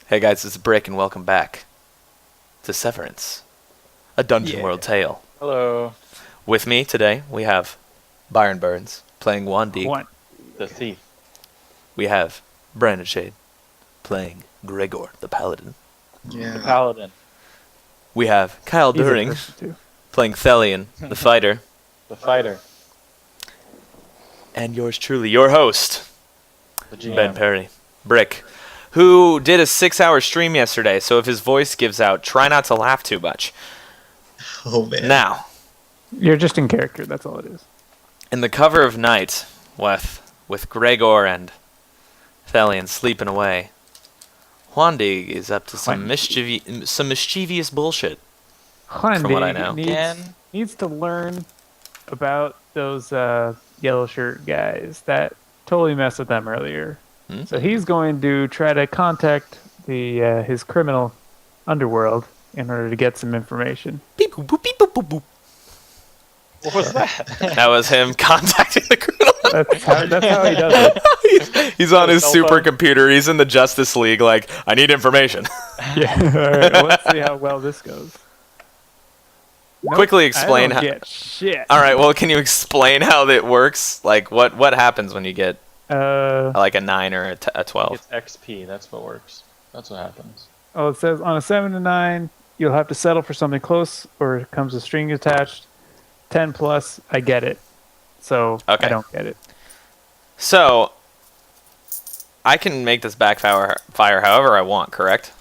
Hey guys, it's Brick and welcome back to Severance, a Dungeon World tale. Hello. With me today, we have Byron Burns playing Wandig. The thief. We have Brandon Shade playing Gregor the Paladin. Yeah. The Paladin. We have Kyle During playing Thelian the Fighter. The Fighter. And yours truly, your host, The GM. Ben Perry. Brick, who did a 6-hour stream yesterday, so if his voice gives out, try not to laugh too much. Oh, man. Now, you're just in character, that's all it is. in the cover of night, with Gregor and Thelian sleeping away, Wandig is up to some mischievous bullshit. Wandig from what I know. needs to learn about those yellow shirt guys that totally messed with them earlier. Hmm? So he's going to try to contact the his criminal underworld in order to get some information. Beep, boop, boop, beep, boop, boop, boop. What was that? That was him contacting the criminal. That's how he does it. He's on his Cell phone. supercomputer. He's in the Justice League. Like, I need information. Yeah. All right. Well, let's see how well this goes. Quickly explain I how. don't get shit. All right. Well, can you explain how that works? Like, what happens when you get like a 9 or a 12? It's XP. That's what works. That's what happens. Oh, it says on a 7 to 9, you'll have to settle for something close, or it comes with string attached. 10 plus, I get it. So Okay. I don't get it. So, I can make this backfire however I want, correct?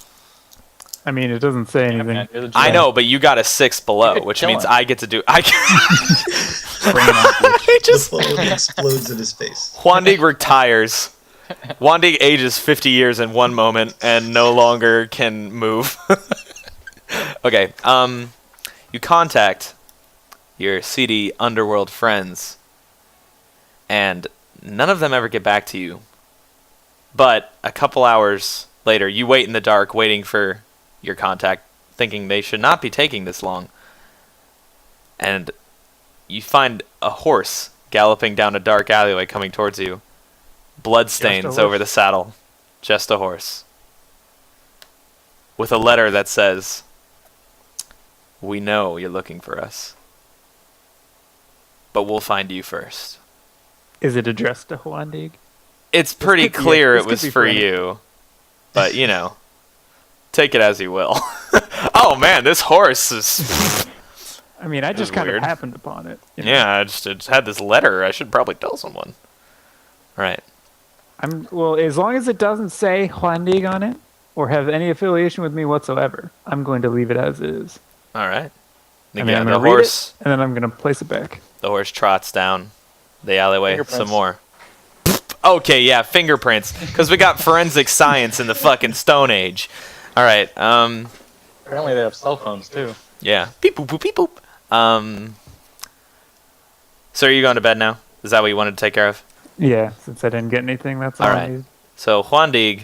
I mean, it doesn't say Yeah, anything. man, you're the GM. I know, but you got a 6 below, could which kill means him. I get to do. I Bring it on. I just The phone explodes in his face. Wandig retires. Wandig ages 50 years in one moment and no longer can move. Okay, you contact your seedy underworld friends, and none of them ever get back to you. But a couple hours later, you wait in the dark, waiting for your contact, thinking they should not be taking this long. And you find a horse galloping down a dark alleyway coming towards you. Bloodstains horse? over the saddle. Just a horse. With a letter that says, "We know you're looking for us, but we'll find you first." Is it addressed to Wandig? It's pretty could be- clear this it could was be for funny. you, but take it as you will. Oh man, this horse is. I mean, I This just is kind weird. of happened upon it. you know? Yeah, I just had this letter. I should probably tell someone. Right. Well, as long as it doesn't say Wandig on it or have any affiliation with me whatsoever, I'm going to leave it as is. All right. I mean, Again, I'm the going to read horse. it, and then I'm going to place it back. The horse trots down the alleyway Fingerprints. some more. Okay, yeah, fingerprints, because we got forensic science in the fucking Stone Age. All right. Apparently they have cell phones too. Yeah. Beep boop boop beep boop. So are you going to bed now? Is that what you wanted to take care of? Yeah, since I didn't get anything, that's all All I right. need. So Wandig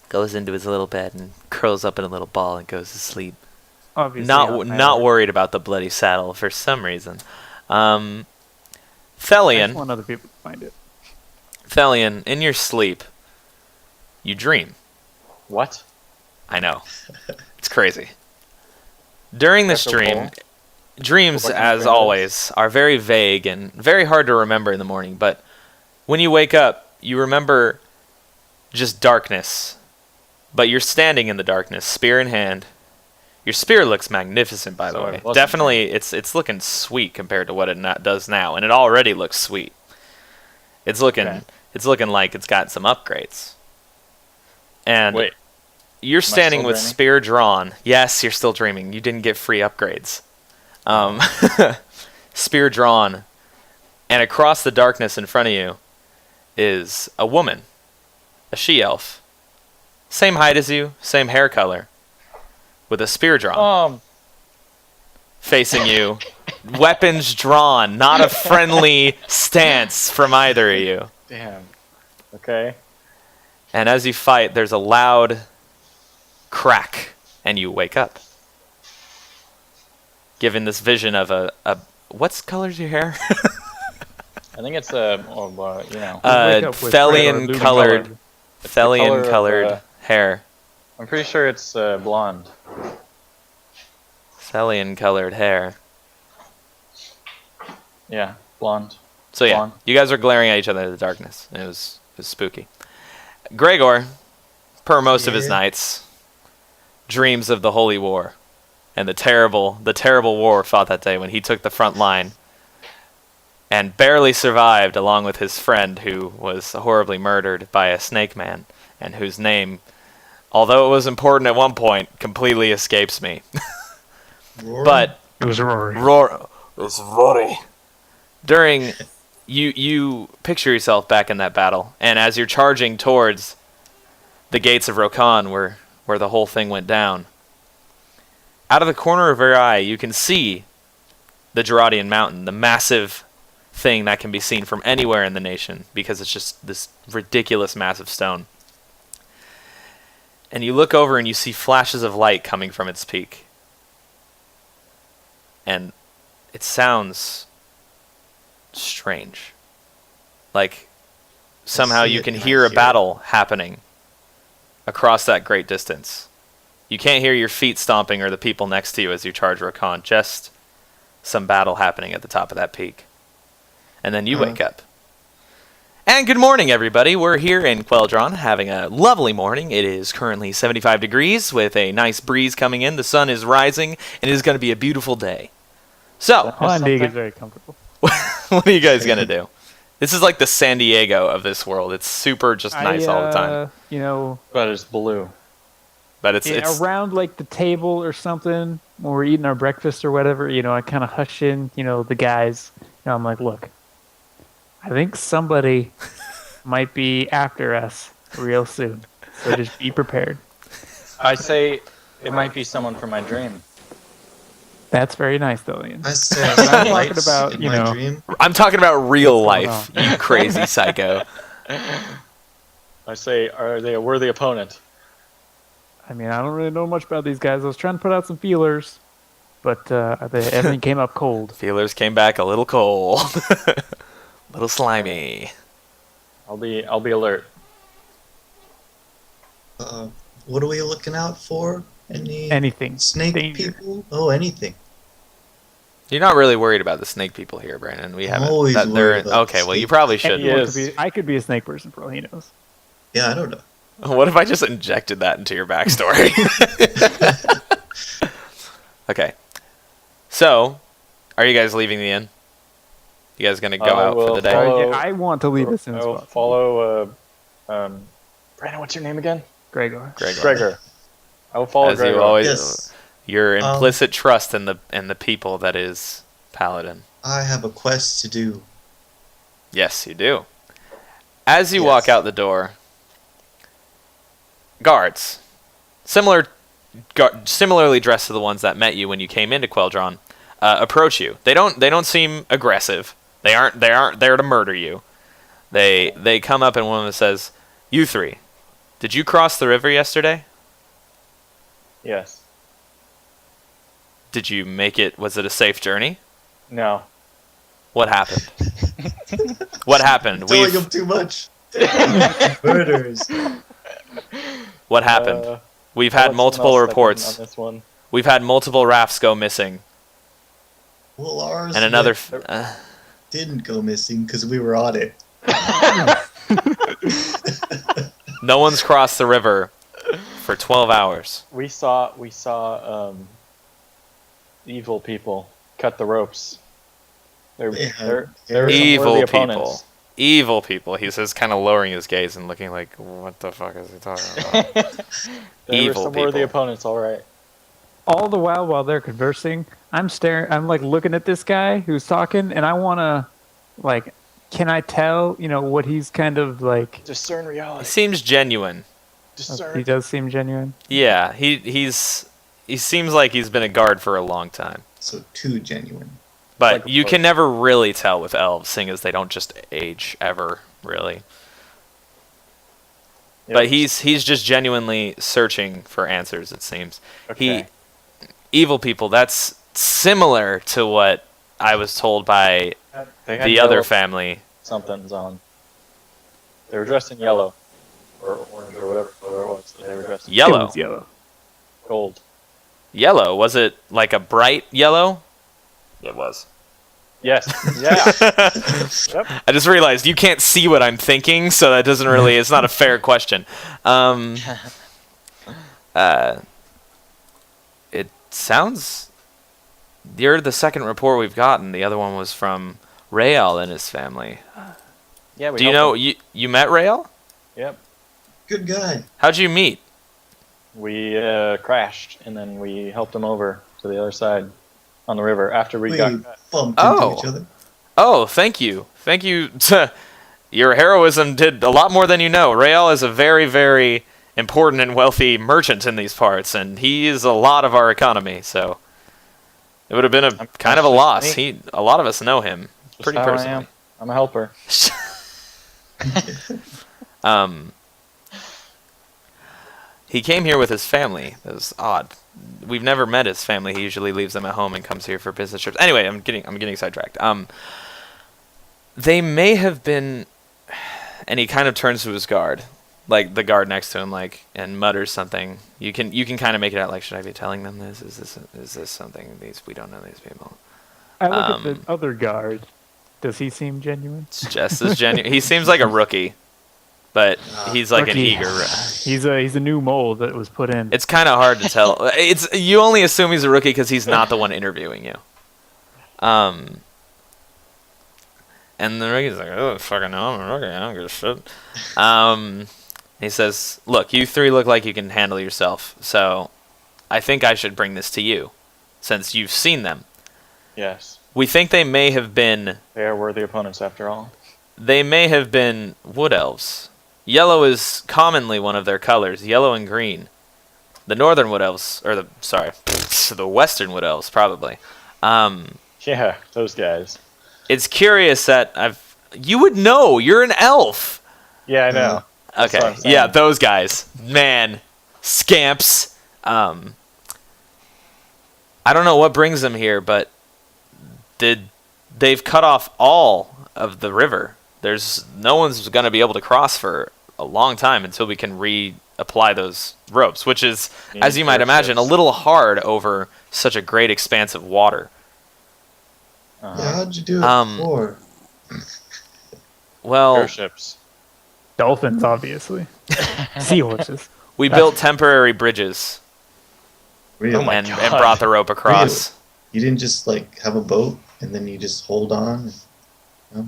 goes into his little bed and curls up in a little ball and goes to sleep. Obviously, Not worried about the bloody saddle for some reason. I Thelian, just want other people to find it. Thelian, in your sleep, you dream. What? I know. It's crazy. During this That's so dream, cool. dreams, What kind of as dream is? always, are very vague and very hard to remember in the morning. But when you wake up, you remember just darkness. But you're standing in the darkness, spear in hand. Your spear looks magnificent, by the So it way. wasn't Definitely, it's looking sweet compared to what it does now, and it already looks sweet. It's looking like it's got some upgrades. And Wait. you're standing still with dreaming? spear drawn. Yes, you're still dreaming. You didn't get free upgrades. Spear drawn, and across the darkness in front of you is a woman, a she-elf, same height as you, same hair color, with a spear drawn, facing you, weapons drawn, not a friendly stance from either of you. Damn. Okay. And as you fight, there's a loud crack, and you wake up. Given this vision of a what color's your hair? I think it's wake up with red or Thelian blue colored, It's the color of, hair. I'm pretty sure it's blonde. Celian-colored hair. Yeah, blonde. So yeah, Blonde. you guys are glaring at each other in the darkness. It was spooky. Gregor, per most of his Yeah. nights, dreams of the Holy War and the terrible war fought that day when he took the front line and barely survived, along with his friend who was horribly murdered by a snake man and whose name, although it was important at one point, completely escapes me. Rory? But It was Rory. It's Rory. During you picture yourself back in that battle, and as you're charging towards the gates of Rokan, where the whole thing went down, out of the corner of your eye, you can see the Gerardian Mountain, the massive thing that can be seen from anywhere in the nation, because it's just this ridiculous massive stone. And you look over and you see flashes of light coming from its peak. And it sounds strange. Like somehow see you it can and I hear a hear it. battle happening across that great distance. You can't hear your feet stomping or the people next to you as you charge Rakan, just some battle happening at the top of that peak. And then you wake up. And good morning, everybody. We're here in Quel'dran having a lovely morning. It is currently 75 degrees with a nice breeze coming in. The sun is rising, and it is going to be a beautiful day. So, Hondig is very comfortable. what are you guys going to do? This is like the San Diego of this world. It's super just nice all the time. You know, But it's blue. But it's around like the table or something when we're eating our breakfast or whatever, you know, I kind of hush in, you know, the guys. You know, I'm like, look, I think somebody might be after us real soon. So just be prepared. I say it might be someone from my dream. That's very nice, though, Ian. I saw I'm some talking lights about, in you my know, dream. I'm talking about real What's going life, you crazy psycho. I say, are they a worthy opponent? I mean, I don't really know much about these guys. I was trying to put out some feelers, but everything came up cold. Feelers came back a little cold. A little slimy. I'll be alert. What are we looking out for? Anything. Snake Danger. people? Oh, anything. You're not really worried about the snake people here, Brandon. We haven't. always that worried about okay, the well, you snake probably should. Yeah. Anyone Yes. could be, I could be a snake person for all he knows. Yeah, I don't know. What if I just injected that into your backstory? Okay. So, are you guys leaving the inn? You guys gonna go I out for will the day? follow- I want to leave as soon I as will possible. follow. Brandon, what's your name again? Gregor. Gregor. I will follow As Gregor. you always, Yes. your implicit trust in the people that is Paladin. I have a quest to do. Yes, you do. As you Yes. walk out the door, guards, similarly dressed to the ones that met you when you came into Quel'dran, approach you. They don't seem aggressive. They aren't there to murder you. They come up and one of them says, "You three, did you cross the river yesterday? Yes. Did you make it? Was it a safe journey? No. What happened? What happened? Telling them too much. Murders. What happened? We've I'll had let multiple someone else step in reports. on this one. We've had multiple rafts go missing, Well, ours and another. didn't go missing because we were on it. No one's crossed the river for 12 hours. We saw evil people cut the ropes. They're They had- they're they were some Evil worthy people. opponents. Evil people. He says, kind of lowering his gaze and looking like, what the fuck is he talking about? They Evil were some worthy people. opponents, all right. All the while they're conversing, I'm like looking at this guy who's talking, and I want to, like, can I tell, you know, what he's kind of like? Discern He reality. seems genuine. He Discern. does seem genuine. Yeah, he seems like he's been a guard for a long time. So too genuine. But Like a you poet. can never really tell with elves, seeing as they don't just age ever, really. Yep. But he's just genuinely searching for answers, it seems. Okay. Evil people, that's similar to what I was told by They had the other yellow family. something's on. They were dressed in yellow. or orange or whatever color it was that they were dressed in. It Yellow. was yellow. Gold. Yellow. Was it like a bright yellow? It was. Yes. Yeah. Yep. I just realized you can't see what I'm thinking, so that doesn't really. It's not a fair question. It sounds. You're the second report we've gotten. The other one was from Rael and his family. Yeah. We Do you helped know him. you met Rael? Yep. Good guy. How'd you meet? We crashed and then we helped him over to the other side on the river after we We got. bumped Oh. into each other. Oh, thank you. Thank you. Your heroism did a lot more than you know. Rael is a very, very important and wealthy merchant in these parts, and he is a lot of our economy, so it would have been a kind of a loss. A lot of us know him Just pretty how I personally. am. I'm a helper. He came here with his family. That was odd. We've never met his family. He usually leaves them at home and comes here for business trips. Anyway, I'm getting sidetracked. They may have been, and he kind of turns to his guard, like the guard next to him, like, and mutters something. You can kind of make it out. Like, should I be telling them this? Is this something we don't know these people? I look at the other guard. Does he seem genuine? It's just as genuine. He seems like a rookie, but he's like Rookie. an eager. He's a new mold that was put in. It's kind of hard to tell. You only assume he's a rookie because he's not the one interviewing you. And the rookie's like, oh, fucking no, I'm a rookie. I don't give a shit. He says, look, you three look like you can handle yourself, so I think I should bring this to you, since you've seen them. Yes. We think they may have been They are worthy opponents after all. wood elves. Yellow is commonly one of their colors, yellow and green. The northern wood elves, or the western wood elves, probably. Yeah, those guys. It's curious that you would know. You're an elf. Yeah, I know. That's what Okay. I'm saying. Yeah, those guys. Man, scamps. I don't know what brings them here, but they've cut off all of the river. There's no one's going to be able to cross for a long time until we can reapply those ropes, which is, as you might imagine, a little hard over such a great expanse of water. Yeah, how'd you do it before? Well, Airships. Dolphins, obviously. Seahorses. we built temporary bridges Really? Oh my and God. brought the rope across. You didn't just like have a boat and then you just hold on? The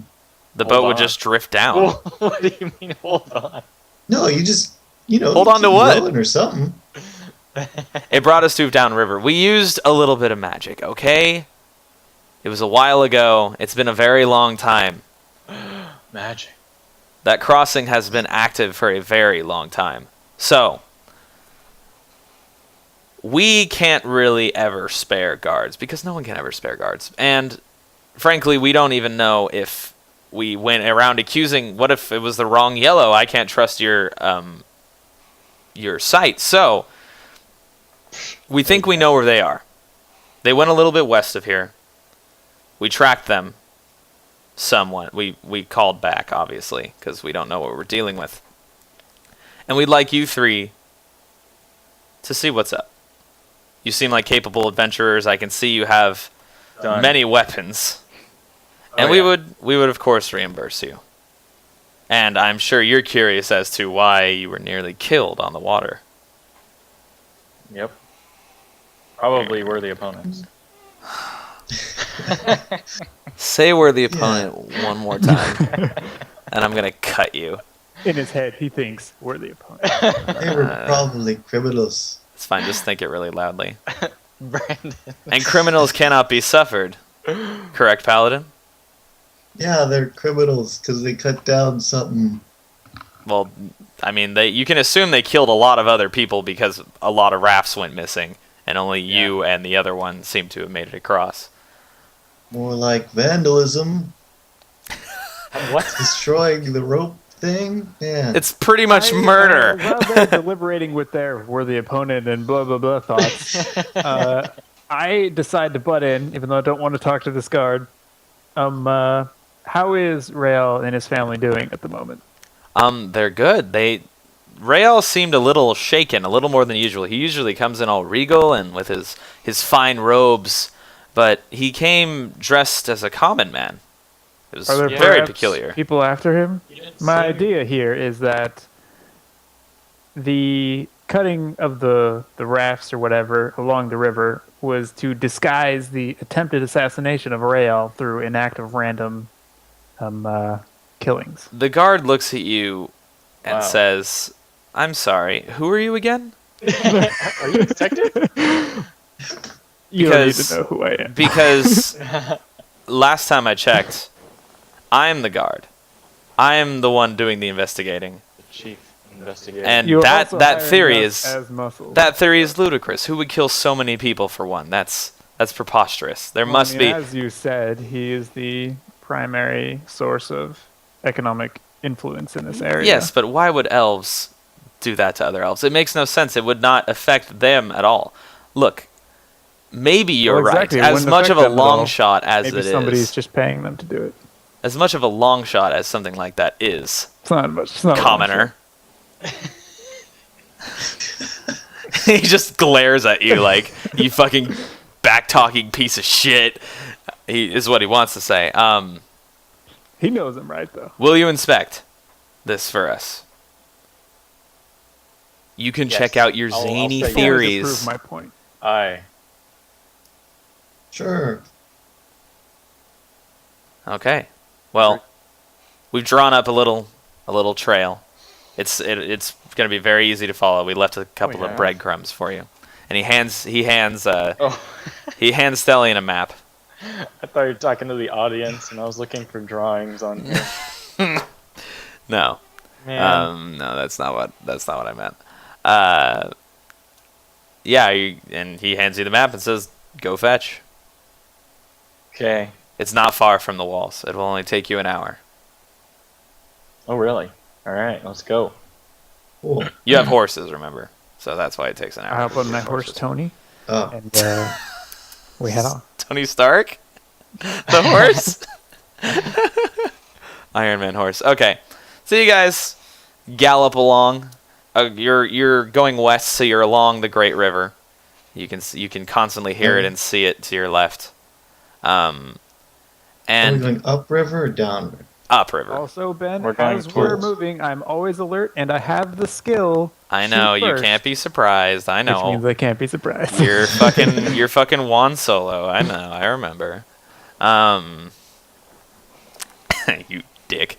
Hold boat would on. just drift down. What do you mean, hold on? No, you just, Hold on to keep what? rowing or something. It brought us to downriver. We used a little bit of magic, okay? It was a while ago. It's been a very long time. Magic. That crossing has been active for a very long time. So, we can't really ever spare guards, because no one can ever spare guards. And, frankly, we don't even know if we went around accusing, what if it was the wrong yellow? I can't trust your sight. So, we think we know where they are. They went a little bit west of here. We tracked them somewhat. We called back, obviously, because we don't know what we're dealing with. And we'd like you three to see what's up. You seem like capable adventurers. I can see you have Done. many weapons. And Oh, we yeah. would of course reimburse you. And I'm sure you're curious as to why you were nearly killed on the water. Yep. Probably worthy opponents. Say we're the opponent one more time, and I'm gonna cut you. In his head, he thinks we're the opponent. They were probably criminals. It's fine, just think it really loudly. Brandon. And criminals cannot be suffered. Correct, Paladin? Yeah, they're criminals because they cut down something. Well, I mean, you can assume they killed a lot of other people because a lot of rafts went missing, and only you and the other one seem to have made it across. More like vandalism, What? destroying the rope thing. Yeah. It's pretty much murder. While they're deliberating with their worthy opponent and blah, blah, blah thoughts, I decide to butt in, even though I don't want to talk to this guard. How is Rael and his family doing at the moment? They're good. They Rael seemed a little shaken, a little more than usual. He usually comes in all regal and with his fine robes, but he came dressed as a common man. It was Are there very perhaps peculiar. people after him? didn't My say- idea here is that the cutting of the rafts or whatever along the river was to disguise the attempted assassination of Rael through an act of random killings. The guard looks at you and Wow. says, "I'm sorry. Who are you again?" Are you a detective? You don't need Because- to know who I am. Because last time I checked, I'm the guard. I'm the one doing the investigating. The chief investigator. And You're that also that hiring theory us is as muscle. that theory is ludicrous. Who would kill so many people for one? That's preposterous. There Well, must I mean, be. as you said, he is the primary source of economic influence in this area. Yes, but why would elves do that to other elves? It makes no sense. It would not affect them at all. Look, maybe you're Well, exactly, it right. As wouldn't much of affect a them at all. long shot as Maybe it somebody's is, just paying them to do it. as much of a long shot as something like that is, It's not much. It's not a long commoner. He just glares at you like, you fucking back-talking piece of shit. He is what he wants to say. shot. He knows I'm right though. Will you inspect this for us? You can Yes. check out your I'll zany say yes. To theories. prove my point. Aye. Sure. Okay. Well, we've drawn up a little trail. It's going to be very easy to follow. We left a couple yeah. of breadcrumbs for you. And he hands Oh, he hands Stellian a map. I thought you were talking to the audience, and I was looking for drawings on here. No. Man. No, that's not what I meant. Yeah, and he hands you the map and says, "Go fetch." Okay. It's not far from the walls. It will only take you an hour. Oh, really? All right, let's go. Cool. You have horses, remember? So that's why it takes an hour. I hop on my horse Tony, Oh, and we head off. Tony Stark? The horse? Iron Man horse. Okay. So you guys gallop along. You're going west, so you're along the Great River. You can constantly hear it and see it to your left. are we And going upriver or downriver? upriver. Also, Ben, We're going as we're towards- moving, I'm always alert, and I have the skill. I know shoot you first, can't be surprised. I Which means know. I can't be surprised. You're fucking Juan Solo. I know. I remember. You dick.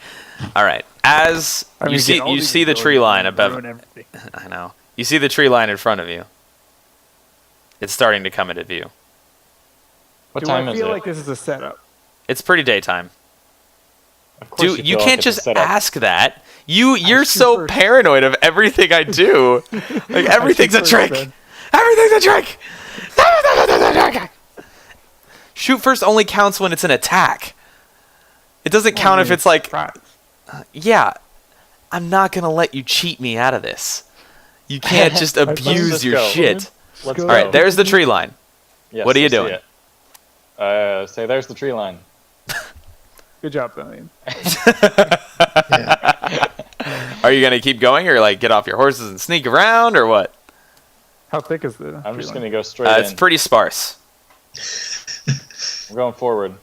All right. As I mean, you see, get all you these see the abilities tree line and above. ruin everything. I know. You see the tree line in front of you. It's starting to come into view. What Do time I is feel it? like this is a setup? It's pretty daytime. Of course Dude, you feel can't like it's a just setup. ask that. You're shoot so first. paranoid of everything I do. Like everything's a first, trick. Ben. Everything's a trick. Shoot first only counts when it's an attack. It doesn't count if it's like, Surprise. yeah, I'm not gonna let you cheat me out of this. You can't just Let's abuse just your go. shit. Let's Go. All right, there's the tree line. Yes, What are you I see doing? it. Say there's the tree line. Good job, Billion. Yeah. Are you gonna keep going, or like get off your horses and sneak around, or what? How thick is the? I'm tree just line? gonna go straight It's in. pretty sparse. I'm going forward.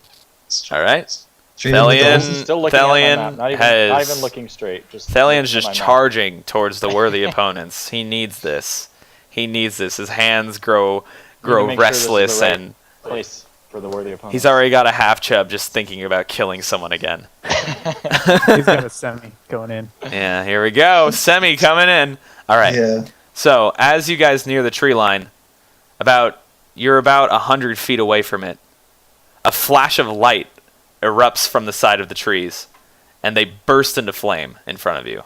All right. Straight into the Thelian- horses. Still looking at my Thelian map. Not has- even looking straight. Just Thelian's looking at just my map. charging towards the worthy opponents. He needs this. He needs this. His hands grow make sure this is the restless, right- and Place for the worthy opponent. he's already got a half chub just thinking about killing someone again. He's got a semi going in. Yeah, here we go. Semi coming in. All right. Yeah. So as you guys near the tree line, you're about 100 feet away from it. A flash of light erupts from the side of the trees, and they burst into flame in front of you.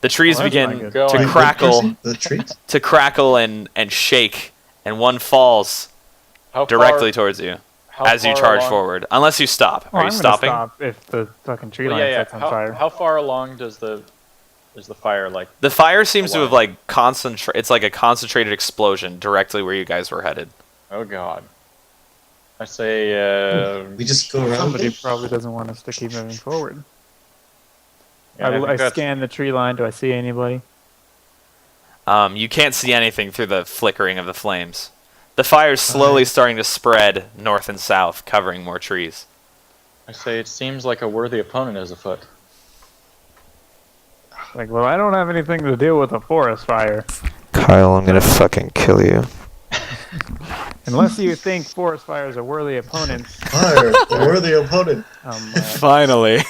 The trees Well, that's not begin good. Go to on. crackle, The trees? to crackle and shake, and one falls How directly far, towards you how as you far charge along- forward. Unless you stop. Oh, Are you I'm gonna stopping? stop if the fucking tree Well, line yeah, sets on how, fire. how far along is the fire? Like, The fire seems to Why? have like it's like a concentrated explosion directly where you guys were headed. oh god. I say, We just go around. Somebody it? probably doesn't want us to keep moving forward. Yeah, I I think that's- scan the tree line. Do I see anybody? You can't see anything through the flickering of the flames. The fire's slowly starting to spread north and south, covering more trees. I say it seems like a worthy opponent is afoot. Like, well, I don't have anything to deal with a forest fire. Kyle, I'm gonna fucking kill you. Unless you think forest fires are worthy opponents. Fire, a worthy opponent. Finally.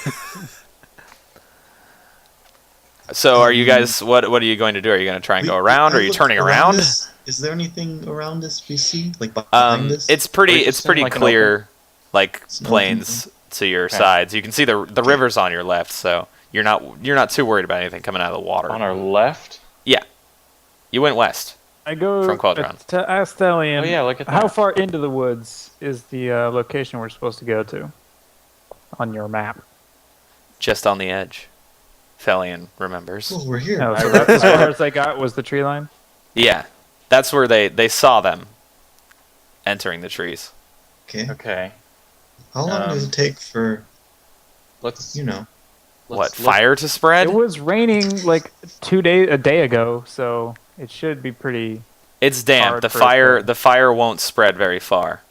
So, are you guys? What are you going to do? Are you going to try and go around, or are you turning around? Is there anything around us we see, like behind us? It's pretty. Or just It's pretty in, like, an clear, like It's an plains to your Okay. sides. You can see the river's on your left, so you're not too worried about anything coming out of the water. On our left? Yeah, you went west. I go From Quel'dran. to ask Thelian, Oh yeah, look at that. how far into the woods is the location we're supposed to go to on your map? Just on the edge. Thelian remembers. Oh, we're here. No, so that's as far as I got was the tree line? Yeah, that's where they saw them entering the trees. Okay. Okay. How long does it take for, Let's you know? What, fire to spread? It was raining like a day ago, so it should be pretty. It's damp. hard The for it fire to- the fire won't spread very far.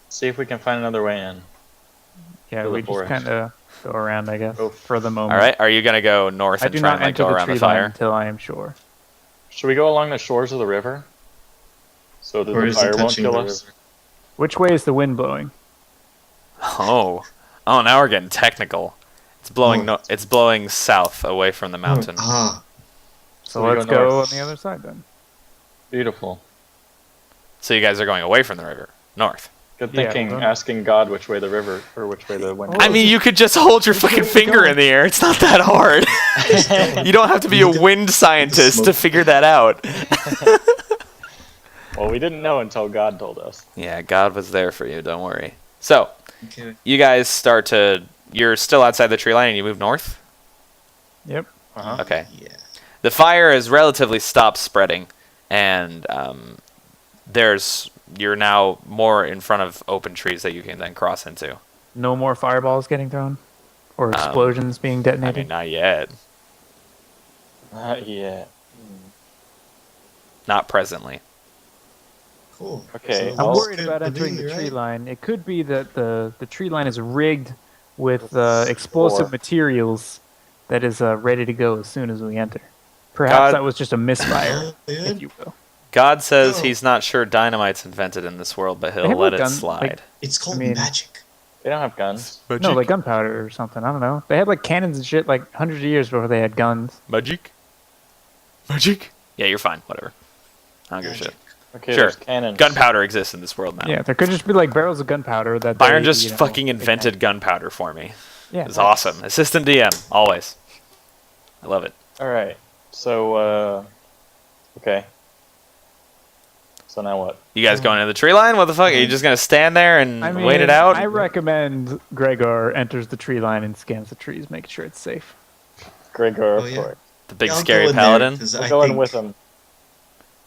see if we can find another way in. Yeah, To the we just forest. kind of go around, I guess, Go for the moment. All right, are you gonna go north I and do try not and like enter go the around tree the line fire? until I am sure. Should we go along the shores of the river? So that Or the is it fire won't touching kill the us? river? Which way is the wind blowing? Oh, now we're getting technical. It's blowing. Oh. It's blowing south, away from the mountain. Ah, So we let's go go north. on the other side then. Beautiful. So you guys are going away from the river, north. Good Yeah, thinking, well- asking God which way the river, or which way the wind Oh, I blows. mean, you could just hold your fucking finger in the air. It's not that hard. You don't have to be a wind scientist to smoke. figure that out. Well, we didn't know until God told us. Yeah, God was there for you. Don't worry. So okay. you guys start to. You're still outside the tree line, and you move north. Yep. Uh-huh. Okay. Yeah. The fire has relatively stopped spreading, and you're now more in front of open trees that you can then cross into. No more fireballs getting thrown? Or explosions being I detonated? mean, not yet. Yeah. Not presently. Cool. Okay, I'm well- worried about entering the tree line. It could be that the tree line is rigged with explosive Or- materials that is ready to go as soon as we enter. Perhaps God- that was just a misfire, Yeah. if you will. God says No. he's not sure dynamite's invented in this world, but he'll have let a it gun, slide. like- It's called I mean- magic. They don't have guns. No, like gunpowder or something. I don't know. They had like cannons and shit like hundreds of years before they had guns. Magic? Magic? Yeah, you're fine. Whatever. I don't give a shit. Okay, Sure. there's cannons. Gunpowder exists in this world now. Yeah, there could just be like barrels of gunpowder that Byron they, just you know, fucking they invented gunpowder for me. Yeah, It's awesome. Assistant DM, always. I love it. All right. So, okay. So now what? You guys going into the tree line? What the fuck? Are you just gonna stand there and I mean, wait it out? I recommend Gregor enters the tree line and scans the trees, making sure it's safe. Gregor, Oh, of yeah. course. The big Yeah, I'll scary go in there, paladin. 'cause We'll I go in think- with him.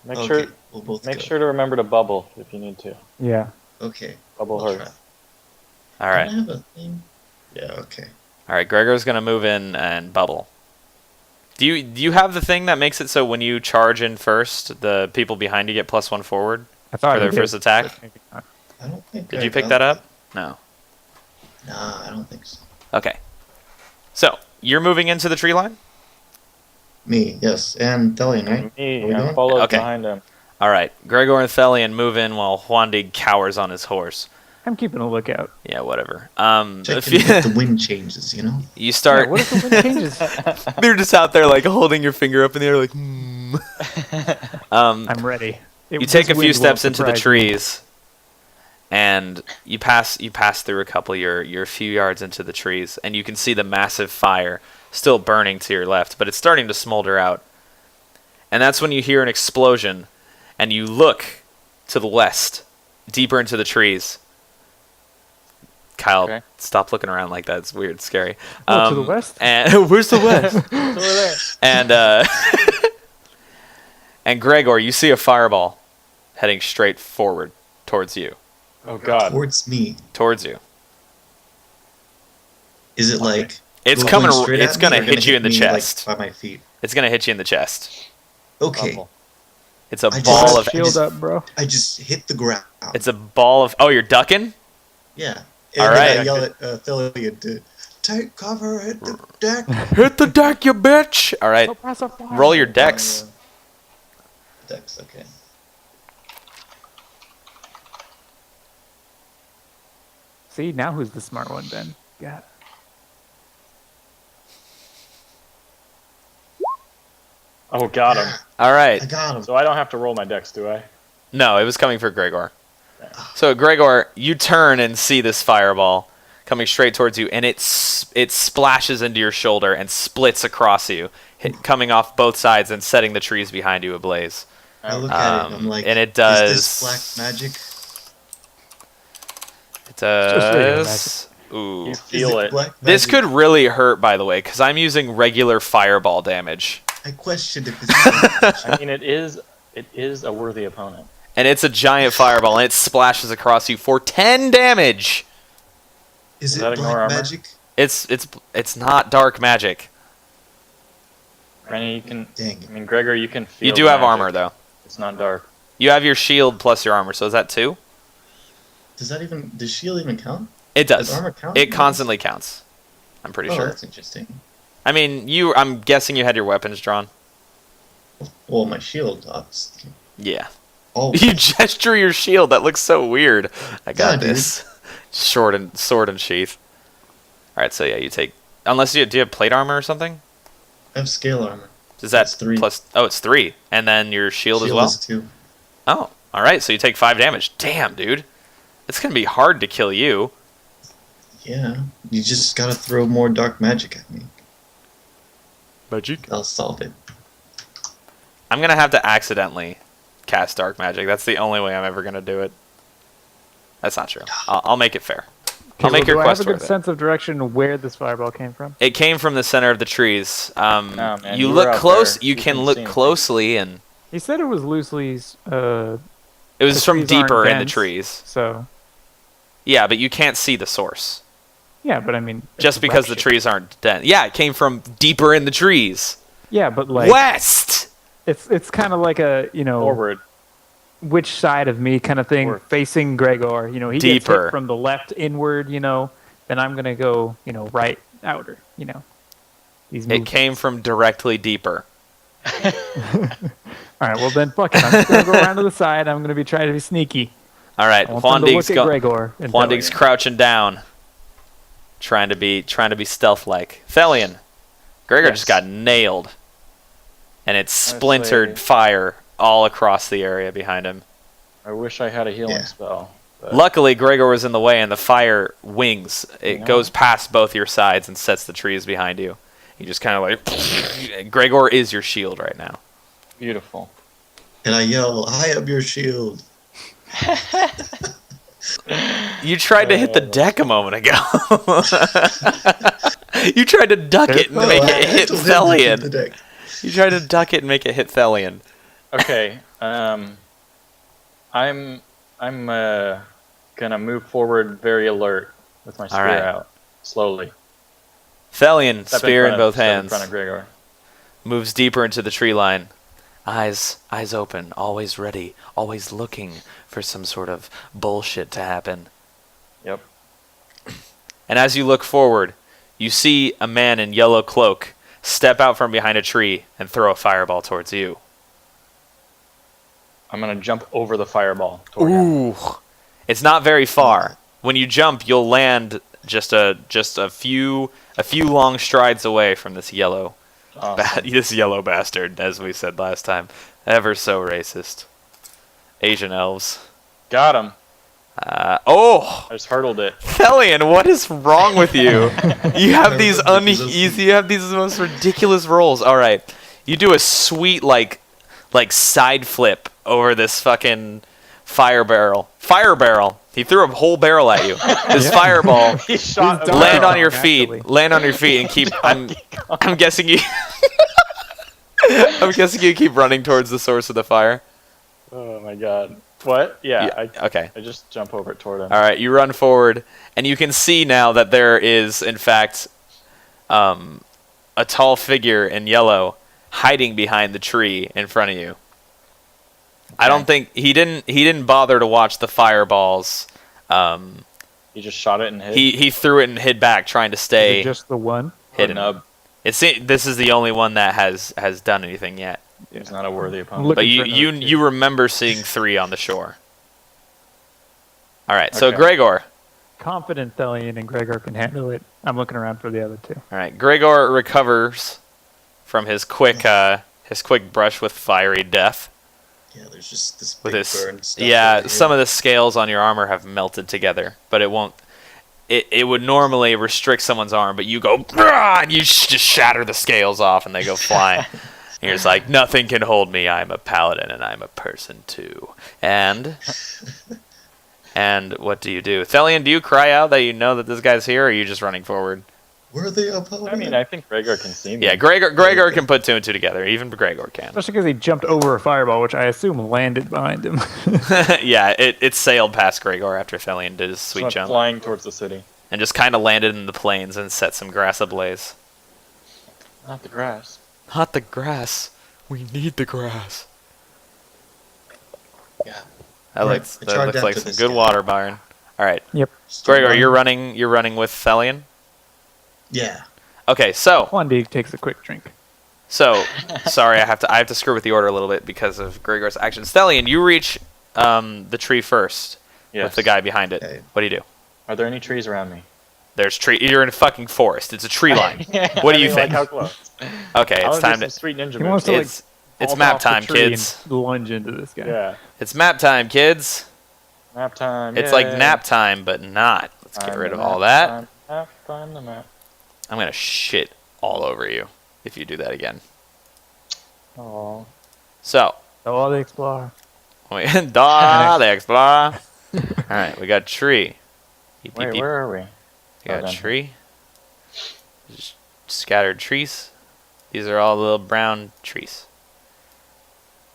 Make Okay, sure, we'll both make go. sure to remember to bubble if you need to. Yeah. Okay. Bubble I'll hurts. All try. right. Can I have a thing? Yeah. Okay. All right. Gregor's gonna move in and bubble. Do you have the thing that makes it so when you charge in first, the people behind you get +1 forward I thought for we their did. first attack? Maybe not. I don't think. Did I you pick got that up? No. Nah, I don't think so. Okay. So you're moving into the tree line. Me, yes, and Thelian, right? Me, Are we I'm going? followed Okay. behind him. All right. Gregor and Thelian move in while Juandig cowers on his horse. I'm keeping a lookout. Yeah, whatever. If Checking if the you, wind changes, you know? you Yeah, start, what if the wind changes? they're just out there like holding your finger up in the air, like. I'm ready. You take a few steps into the trees, and you pass through a couple. You're a few yards into the trees, and you can see the massive fire still burning to your left, but it's starting to smolder out. And that's when you hear an explosion, and you look to the west, deeper into the trees. Kyle, Okay. stop looking around like that. It's weird, it's scary. Oh, to the west? And where's the west? Over there. And and Gregor, you see a fireball heading straight forward towards you. Oh God. Towards me. Towards you. Is it like It's Going coming. straight It's at me gonna or hit you in the me, chest. Like, by my feet. It's gonna hit you in the chest. Okay. Awful. It's a I ball just- of. Shield up, bro. I just hit the ground. It's a ball of. Oh, you're ducking. Yeah. All And then right. I yell at Thelian to take cover, hit the deck. Hit the deck, you bitch! All right. Roll your dex. Dex, okay. See, now who's the smart one, Ben? Yeah. Oh, got him. All right. I got him. So I don't have to roll my dex, do I? No, it was coming for Gregor. So Gregor, you turn and see this fireball coming straight towards you, and it splashes into your shoulder and splits across you, coming off both sides and setting the trees behind you ablaze. I look at it and I'm like, and it does. is this black magic? It just regular does. Ooh. You Is feel it it. black This magic? could really hurt, by the way, because I'm using regular fireball damage, I questioned if it's I mean, it is a worthy opponent. and it's a giant fireball, and it splashes across you for 10 damage. Is Does that it ignore black armor? magic? It's not dark magic. Granny, you can. Dang I it. mean, Gregor, you can feel. You do have magic. armor though. It's not dark. You have your shield plus your armor, so is that 2? Does shield even count? It does. Does armor count? It constantly counts. I'm pretty Oh, sure. that's interesting. I mean, I'm guessing you had your weapons drawn. Well, my shield, obviously. Yeah. Oh, You gesture your shield. That looks so weird. I got Yeah, dude. this. Sword and sheath. All right, so yeah, you take. Unless do you have plate armor or something? I have scale armor. Is that It's 3. plus? Oh, it's 3, and then your shield as well. is 2. Oh, all right. So you take 5 damage. Damn, dude. It's gonna be hard to kill you. Yeah, you just gotta throw more dark magic at me. Magic. I'll solve it. I'm gonna have to accidentally cast dark magic. That's the only way I'm ever gonna do it. That's not true. I'll make it fair. I'll make your do I quest have a good worth it. sense of direction where this fireball came from? It came from the center of the trees. man, You you were look out close. there. You You can couldn't look see anything. closely, and He said it was loosely, it was The from trees aren't deeper in the dense. trees. so Yeah, but you can't see the source yeah. But I mean, it's just because the direction. trees aren't dense. Yeah, it came from deeper in the trees. Yeah, but like West. it's kind of like a Forward. which side of me kind of thing Forward. facing Gregor. He gets Deeper. hit from the left inward. Then I'm gonna go right outer. These It moves. came from directly deeper. All right, well then fuck it. I'm just gonna go around to the side. I'm gonna be trying to be sneaky. All right, I want them to look Juan at Gregor. and Dig's Thelian. crouching down, trying to be stealth-like. Thelian, Gregor Yes. just got nailed, and it Honestly- splintered fire all across the area behind him. I wish I had a healing Yeah. spell. But Luckily, Gregor was in the way, and the fire wings. It Yeah. goes past both your sides and sets the trees behind you. You just kind of like... Gregor is your shield right now. beautiful. And I yell, "High up your shield!" You tried to hit the deck a moment ago. You tried to duck it and No, make I it hit told him to keep the Thelian. deck. You tried to duck it and make it hit Thelian. Okay. I'm gonna move forward very alert with my spear right. out slowly. Thelian, Step spear in front both step in hands, front of Gregor. moves deeper into the tree line. Eyes open, always ready, always looking for some sort of bullshit to happen. Yep. And as you look forward, you see a man in yellow cloak step out from behind a tree and throw a fireball towards you. I'm gonna jump over the fireball toward him. Ooh. It's not very far. When you jump, you'll land just a few long strides away from this yellow Awesome. this yellow bastard, as we said last time. Ever so racist. Asian elves. Got him. Oh, I just hurdled it. Thelian, what is wrong with you? You have these Ridiculous. uneasy, you have these most ridiculous rolls. All right, you do a sweet like side flip over this fucking fire barrel. Fire barrel. He threw a whole barrel at you. This fireball. He shot. He's a done. Land barrel. on your Actually. feet. Land on your feet and keep. I'm guessing you. I'm guessing you keep running towards the source of the fire. Oh my god. What? Yeah. Okay. I just jump over toward him. All right. You run forward, and you can see now that there is, in fact, a tall figure in yellow hiding behind the tree in front of you. I don't think he didn't bother to watch the fireballs. He just shot it and hit. He threw it and hid back, trying to Is stay it just the one? hidden. Nub. This is the only one that has done anything yet. He's not a worthy opponent. Look- But Looking for another you two. remember seeing 3 on the shore. All right, so Okay. Gregor. Confident Thelian and Gregor can handle it. I'm looking around for the other two. All right, Gregor recovers from his quick brush with fiery death. Yeah, there's just this With big his burn stuff. yeah, some of the scales on your armor have melted together, but it won't. It would normally restrict someone's arm, but you go "Brah!" and you just shatter the scales off, and they go flying. And you're just like, nothing can hold me. I'm a paladin, and I'm a person too. And what do you do, Thelian? Do you cry out that you know that this guy's here, or are you just running forward? Were the opponent? I mean, I think Gregor can see me. Yeah, Gregor can put 2 and 2 together. Even Gregor can. Especially because he jumped over a fireball, which I assume landed behind him. Yeah, it sailed past Gregor after Thelian did his So sweet I'm jump. flying towards the city. And just kind of landed in the plains and set some grass ablaze. Not the grass. Not the grass. We need the grass. Yeah. That Right, looks I that charged looks like after some this good guy. water, Byron. All right, Still Gregor, you're running? running with Thelian. Yeah. Okay, so Quandig takes a quick drink. sorry, I have to screw with the order a little bit because of Gregor's actions. Thelian, you reach the tree first Yes. with the guy behind it. Okay. What do you do? Are there any trees around me? There's tree. You're in a fucking forest. It's a tree line. What do you think? Like how close? Okay, I it's wanna do time some to. sweet ninja He wants moves. to, like, It's Fall map off the time, tree kids. and lunge into this guy. Yeah. It's map time, kids. Nap time. It's like yay. nap time, but not. Let's get Time rid to of all nap that. time, Nap time to nap. I'm gonna shit all over you if you do that again. Oh. So, Oh, they explore. da the explore. All right, we got tree. Beep, beep, Wait, beep. where are we? We got done. tree. Just scattered trees. These are all little brown trees.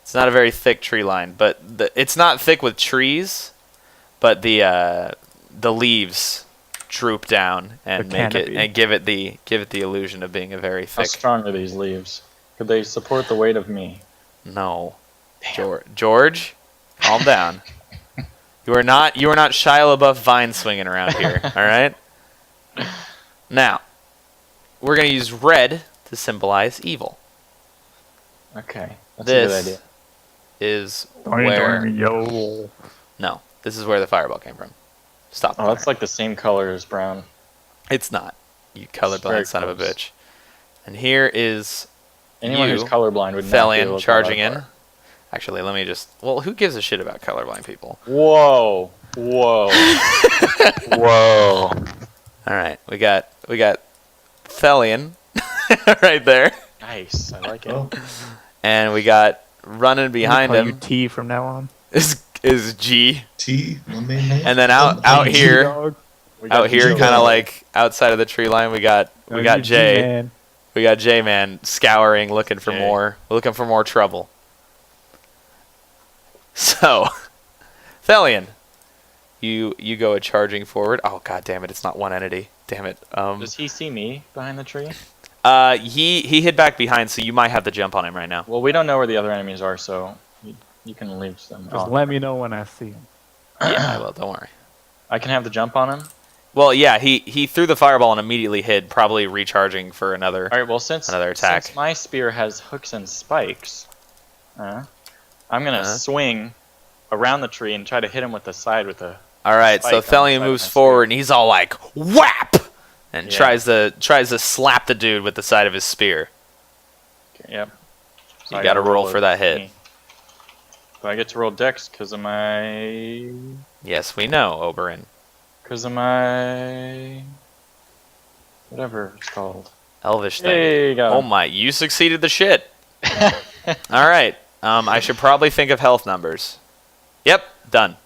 It's not a very thick tree line, but it's not thick with trees, but the leaves droop down and The make it canopy. and give it the illusion of being a very How thick. strong are these leaves? Could they support the weight of me? No, George, calm down. You are not Shia LaBeouf vine swinging around here. All right. Now, we're gonna use red to symbolize evil. Okay, that's a good This idea. is where Yo. no, this is where the fireball came from. Stop. Oh, that's like the same color as brown. It's not. You very colorblind son of a close. bitch. And here is Anyone who's You colorblind would not be Thelian able to charging tell in. that far. Actually, let me just. Well, who gives a shit about colorblind people? Whoa! Whoa! Whoa! All right, we got Thelian right there, Nice. I like it. Oh, and we got running behind Call you him T from now on. is G, T, my main name. and then out here, G-dog. We got out here, G. kind of like outside of the tree line, we got Oh, you J. G-man. We got J man scouring, looking for J. more, looking for more trouble. So, Thelian, you go a charging forward. Oh god damn it! It's not one entity. Damn it. Does he see me behind the tree? He hid back behind, so you might have the jump on him right now. Well, we don't know where the other enemies are, so you can leave them. Just off. let me know when I see him. Yeah, I will. Don't worry. I can have the jump on him. Well, yeah, he threw the fireball and immediately hid, probably recharging for another. All right. Well, since Another attack. since my spear has hooks and spikes, I'm gonna swing around the tree and try to hit him with the side with the. All right, so spike on the Thelian side of moves my forward spear. and he's all like whap, and Yeah. tries to slap the dude with the side of his spear. Yep. So You I gotta gotta roll a for that hit. 20. Do I get to roll dex because of my Yes, we know, Oberyn. whatever it's called? Elvish thing. Hey, got Oh him. my, you succeeded the shit. All right. I should probably think of health numbers. Yep, done.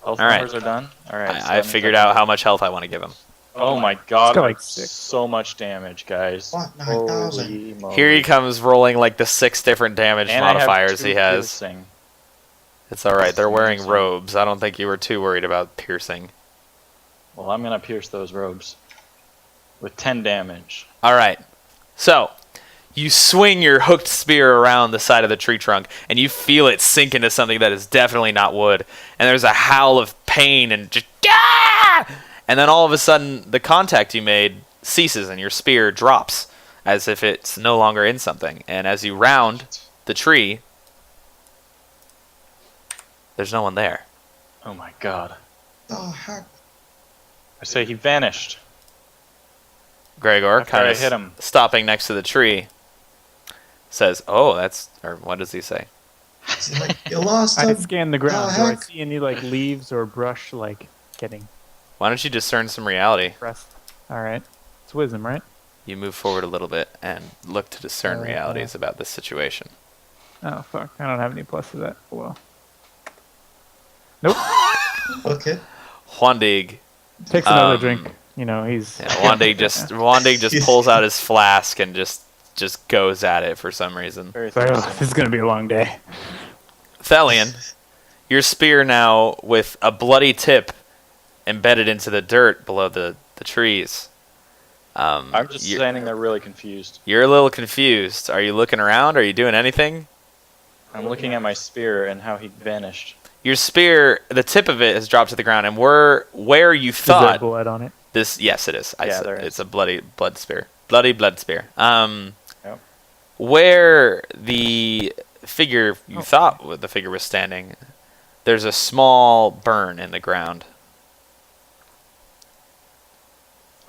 Health all right. numbers are done. All right. so I that means figured I out can- how much health I want to give him. Oh my god! got like that's 6. so much damage, guys. What? 9,000? Holy moly. Here he comes rolling like the 6 different damage And I have modifiers 2 he has. piercing. It's all right. They're wearing Amazing. robes. I don't think you were too worried about piercing. Well, I'm gonna pierce those robes. with 10 damage. All right. So, you swing your hooked spear around the side of the tree trunk, and you feel it sink into something that is definitely not wood. And there's a howl of pain and just, ah! And then all of a sudden, the contact you made ceases, and your spear drops, as if it's no longer in something. And as you round the tree, there's no one there. Oh my god. Oh, heck. I say he vanished. Gregor, After kind I of hit him. stopping next to the tree, says, "Oh, that's..." Or what does he say? It's like, you lost I him. scan the ground. Do I heck? see any like leaves or brush like getting Why don't you discern some reality? pressed? All right, it's wisdom, right? You move forward a little bit and look to discern realities about this situation. Oh fuck, I don't have any plus to that. Well, nope. Okay. Juandig, Takes another drink. You know, he's Juandig just pulls out his flask and just goes at it for some reason. Very Sorry, thirsty. this is gonna be a long day. Thelian, your spear now with a bloody tip embedded into the dirt below the trees. I'm just standing there really confused. You're a little confused. Are you looking around? Are you doing anything? I'm looking at my spear and how he vanished. Your spear, the tip of it has dropped to the ground, and where you Is there thought blood on it? this, yes, it is. Yeah, there is. It's a bloody blood spear. Bloody blood spear. Yep. Where the figure you thought the figure was standing, there's a small burn in the ground.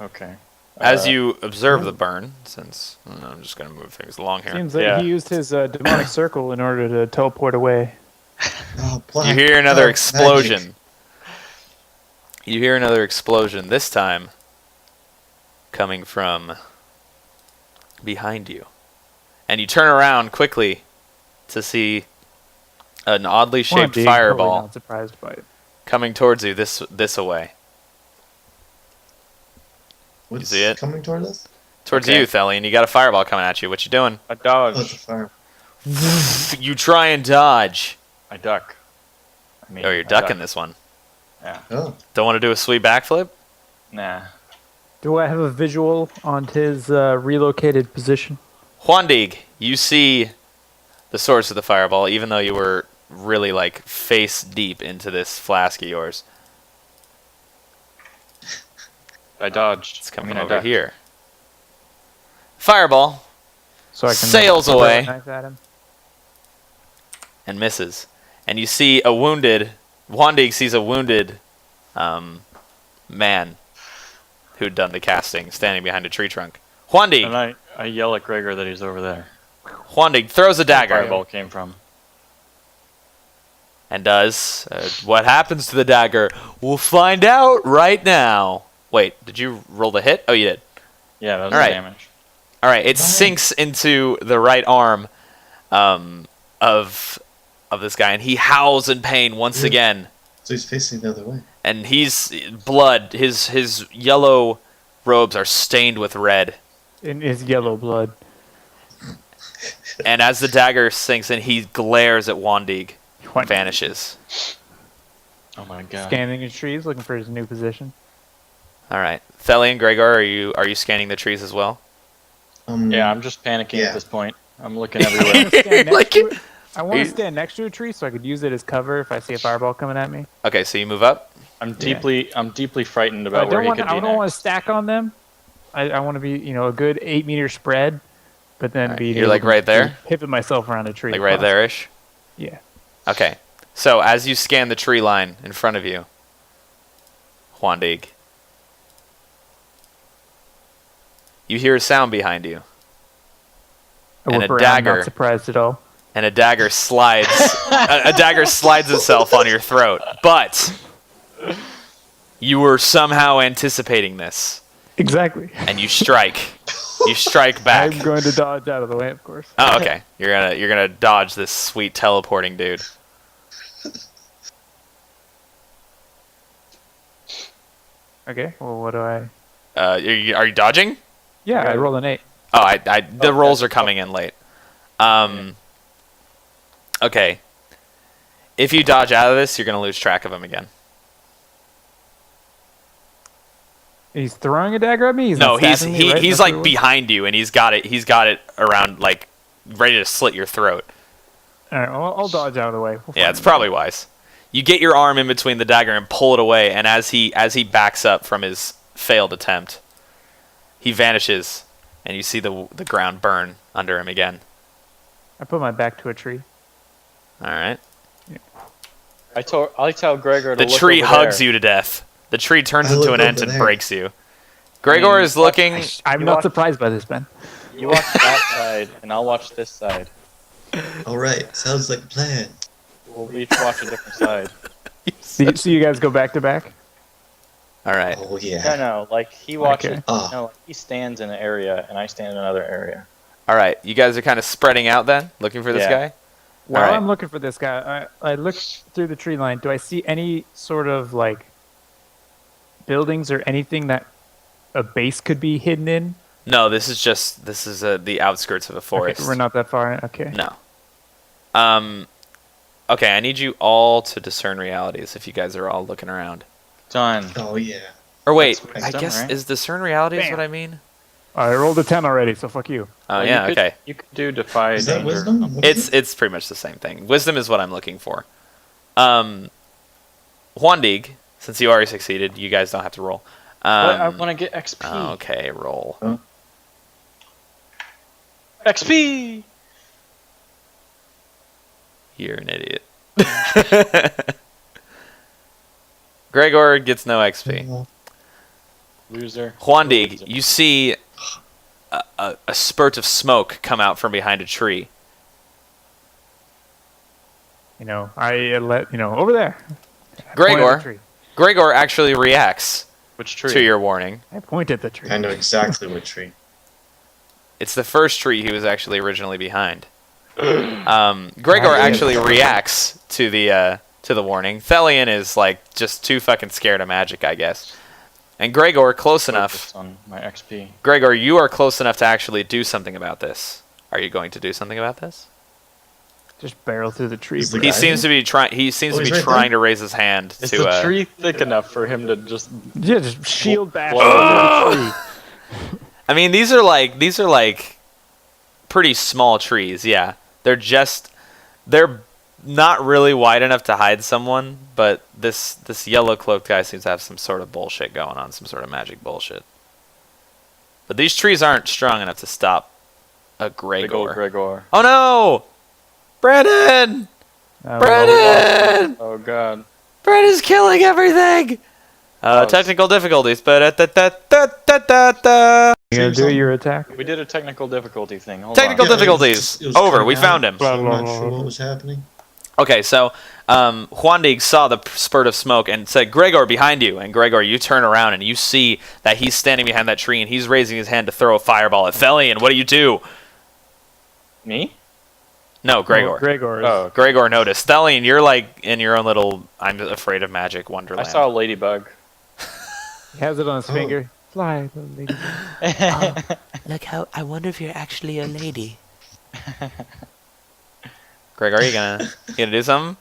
Okay. As you observe the burn, since I'm just going to move things along here. Seems like Yeah. he used his demonic circle in order to teleport away. Oh, You black hear another dark explosion. magic. You hear another explosion, this time coming from behind you. And you turn around quickly to see an oddly shaped Totally fireball not surprised by it. coming towards you this away. What's see it? coming toward us? Towards Okay. you, Thelian. You got a fireball coming at you. What you doing? I Oh, it's dodge. a fire. You try and dodge. I duck. I mean, Oh, you're I ducking duck. this one. Yeah. Oh, Don't want to do a sweet backflip? Nah. Do I have a visual on his relocated position? Juandig, you see the source of the fireball, even though you were really like face deep into this flask of yours. I dodged. It's coming I mean, I over ducked. here. Fireball So I can Sails throw a away. knife at him. and misses. And you see a wounded, Juandig sees a wounded man who'd done the casting standing behind a tree trunk. Juandig, And I yell at Gregor that he's over there. Juandig throws a dagger Fireball came from. and does. What happens to the dagger? We'll find out right now. Wait, did you roll the hit? Oh, you did. Yeah, that was All right. damage. All right, it sinks into the right arm of this guy, and he howls in pain once Yeah. again. so he's facing the other way. And he's blood. His yellow robes are stained with red. In his yellow blood. And as the dagger sinks in, he glares at Juandig, Juandig. vanishes. Oh my god. Scanning his trees, looking for his new position. All right, Thelian, Gregor, are you scanning the trees as well? Yeah, I'm just panicking Yeah. at this point. I'm looking everywhere. Stand next Like to it- it. I want to stand next to a tree so I could use it as cover if I see a fireball coming at me. Okay, so you move up. I'm deeply frightened I about where don't he want. could I be don't want to next. stack on them. I want to be, a good 8-meter spread, but then Alright, be. you're able like to right there? Pivot myself around a tree. Like if right possible. there-ish? Yeah. Okay. So as you scan the tree line in front of you, Juandig, you hear a sound behind you, I And whip a around, dagger. Not surprised at all. and a dagger slides a dagger slides itself on your throat. But you were somehow anticipating this, Exactly. and you strike. You strike back. I'm going to dodge out of the way, of course. Oh, okay. You're gonna dodge this sweet teleporting dude. Okay. Well, what do I? Are you dodging? Yeah, Okay. I rolled an 8. Oh, the rolls okay. are coming in late. Okay. If you dodge out of this, you're gonna lose track of him again. He's throwing a dagger at me. He's No, not stabbing me, right? he's That's what it like was? behind you, and he's got it around, like ready to slit your throat. All right, well, I'll dodge out of the way. We'll Yeah, find it's him. probably wise. You get your arm in between the dagger and pull it away, and as he backs up from his failed attempt, he vanishes, and you see the ground burn under him again. I put my back to a tree. All right. I tell Gregor to The look tree over hugs there. you to death. The tree turns I into look an ant over and there. breaks you. Gregor is looking. I'm You not watch- surprised by this, Ben. You watch that side, and I'll watch this side. All right, sounds like a plan. We'll each watch a different side. So you guys go back to back? All right. Oh yeah. No, like he watches. Okay. Oh. No, like he stands in an area, and I stand in another area. All right. You guys are kind of spreading out then, looking for this Yeah. guy. While All right. I'm looking for this guy, I look through the tree line. Do I see any sort of like buildings or anything that a base could be hidden in? No, this is the outskirts of a forest. Okay, we're not that far in. Okay. No. Okay, I need you all to discern realities if you guys are all looking around. Done. Oh yeah. Or wait, That's I wisdom, guess right? is discern realities Bam. what I mean? I rolled a 10 already, so fuck you. Oh Well, yeah, you could- okay. You could do defy Is that danger. wisdom? What is it? It's pretty much the same thing. Wisdom is what I'm looking for. Juandig, since you already succeeded, you guys don't have to roll. But I want to get XP. Okay, roll. XP. You're an idiot. Gregor gets no XP. Oh, Loser. Juandig, you see a spurt of smoke come out from behind a tree. You know, I let, over there. I point at the Gregor, tree. Gregor actually reacts Which tree? to your warning. I point at the tree. I know exactly what tree. It's the first tree he was actually originally behind. Gregor Yeah. actually reacts to the warning. Thelian is like just too fucking scared of magic, I guess. And Gregor, close enough. Focus on my XP. Gregor, you are close enough to actually do something about this. Are you going to do something about this? Just barrel through the tree. Is the bro. He guy seems to be trying. He seems Oh, to be he's right trying there? to raise his hand Is to. the tree thick enough for him to just? Yeah, just shield bash Whoa. into the tree. I mean, these are like pretty small trees. Yeah, they're not really wide enough to hide someone, but this yellow cloaked guy seems to have some sort of bullshit going on, some sort of magic bullshit. But these trees aren't strong enough to stop a Big old Gregor. Gregor. Oh no, Brandon! Oh, Brandon! Oh god. Brandon's killing everything. Oh, Technical difficulties, but da. You gonna do your attack? We did a technical difficulty thing. Hold Technical on. Yeah, difficulties. it was Over. coming We out, found him. so I'm not sure what was happening. Okay, so Juandig saw the spurt of smoke and said, Gregor, behind you. And Gregor, you turn around and you see that he's standing behind that tree and he's raising his hand to throw a fireball at Thelian. What do you do? Me? No, Gregor. Oh, Gregor. Oh, Gregor noticed. Thelian, you're like in your own little I'm afraid of magic I wonderland. saw a ladybug. He has it on his Oh. finger. Fly, little lady. Look how I wonder if you're actually a lady. Gregor, are you gonna do something?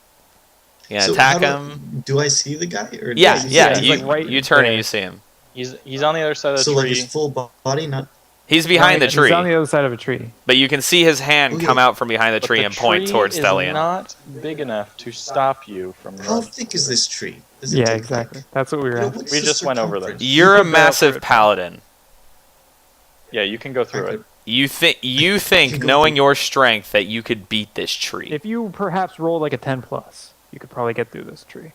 You gonna So attack how him? Do I see the guy? Or Yeah, does he yeah. see he's me? You, like right you turn there. and you see him. He's on the other side of the So like tree. his full body, not. He's behind the tree, He's on the other side of a tree. but you can see his hand Oh, come yeah. out from behind the But tree the and point tree towards is Thelian. not big enough to stop you from How running. thick is this tree? Is it Yeah, like- exactly. That's what we were you know, at. what's We the just went over circumference? You're a could go for massive it. paladin. Yeah, you can go through it. You think can go knowing through- your strength that you could beat this tree. If you perhaps roll like a 10 plus, you could probably get through this tree.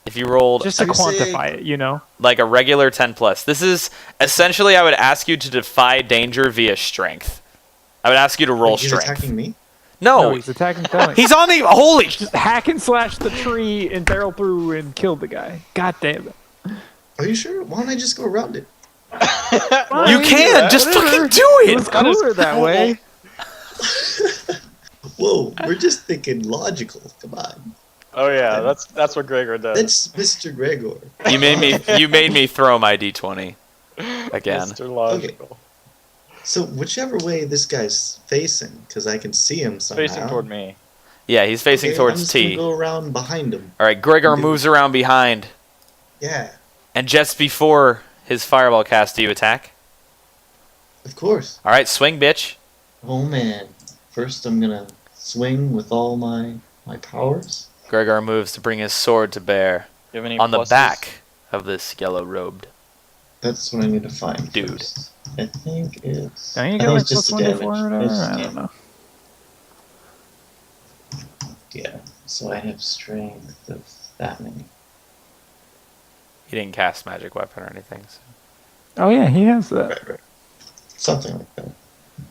If you rolled Just to I would say- quantify it, you know? like a regular 10 plus, this is essentially I would ask you to defy danger via strength. I would ask you to roll He's strength. attacking me. No, he's attacking Thelian. he's on the holy. Just hack and slash the tree and barrel through and kill the guy. God damn it. Are you sure? Why don't I just go around it? You can just fucking do It it. was cooler that way. Whoa, we're just thinking logical. Come on. Oh yeah, that's what Gregor does. That's Mr. Gregor. You made me throw my d20 again. Mr. Logical. So whichever way this guy's facing, because I can see him somehow. Facing toward me. Yeah, he's facing Okay, I'm towards just T. gonna go around behind him. All right, Gregor Do- moves around behind, Yeah. and just before his fireball cast. Do you attack? Of course. All right, swing, bitch. Oh man. First, I'm gonna swing with all my powers. Gregor moves to bring his sword to bear You have any on the pluses? back of this yellow-robed. That's what I need to find. Dude. First. I think it's. Don't you I get think like it's just plus the 1 damage. or whatever? It's I don't damage. know. Yeah. So I have strength of that many. He didn't cast magic weapon or anything. So. Oh yeah, he has that. Right. Something like that.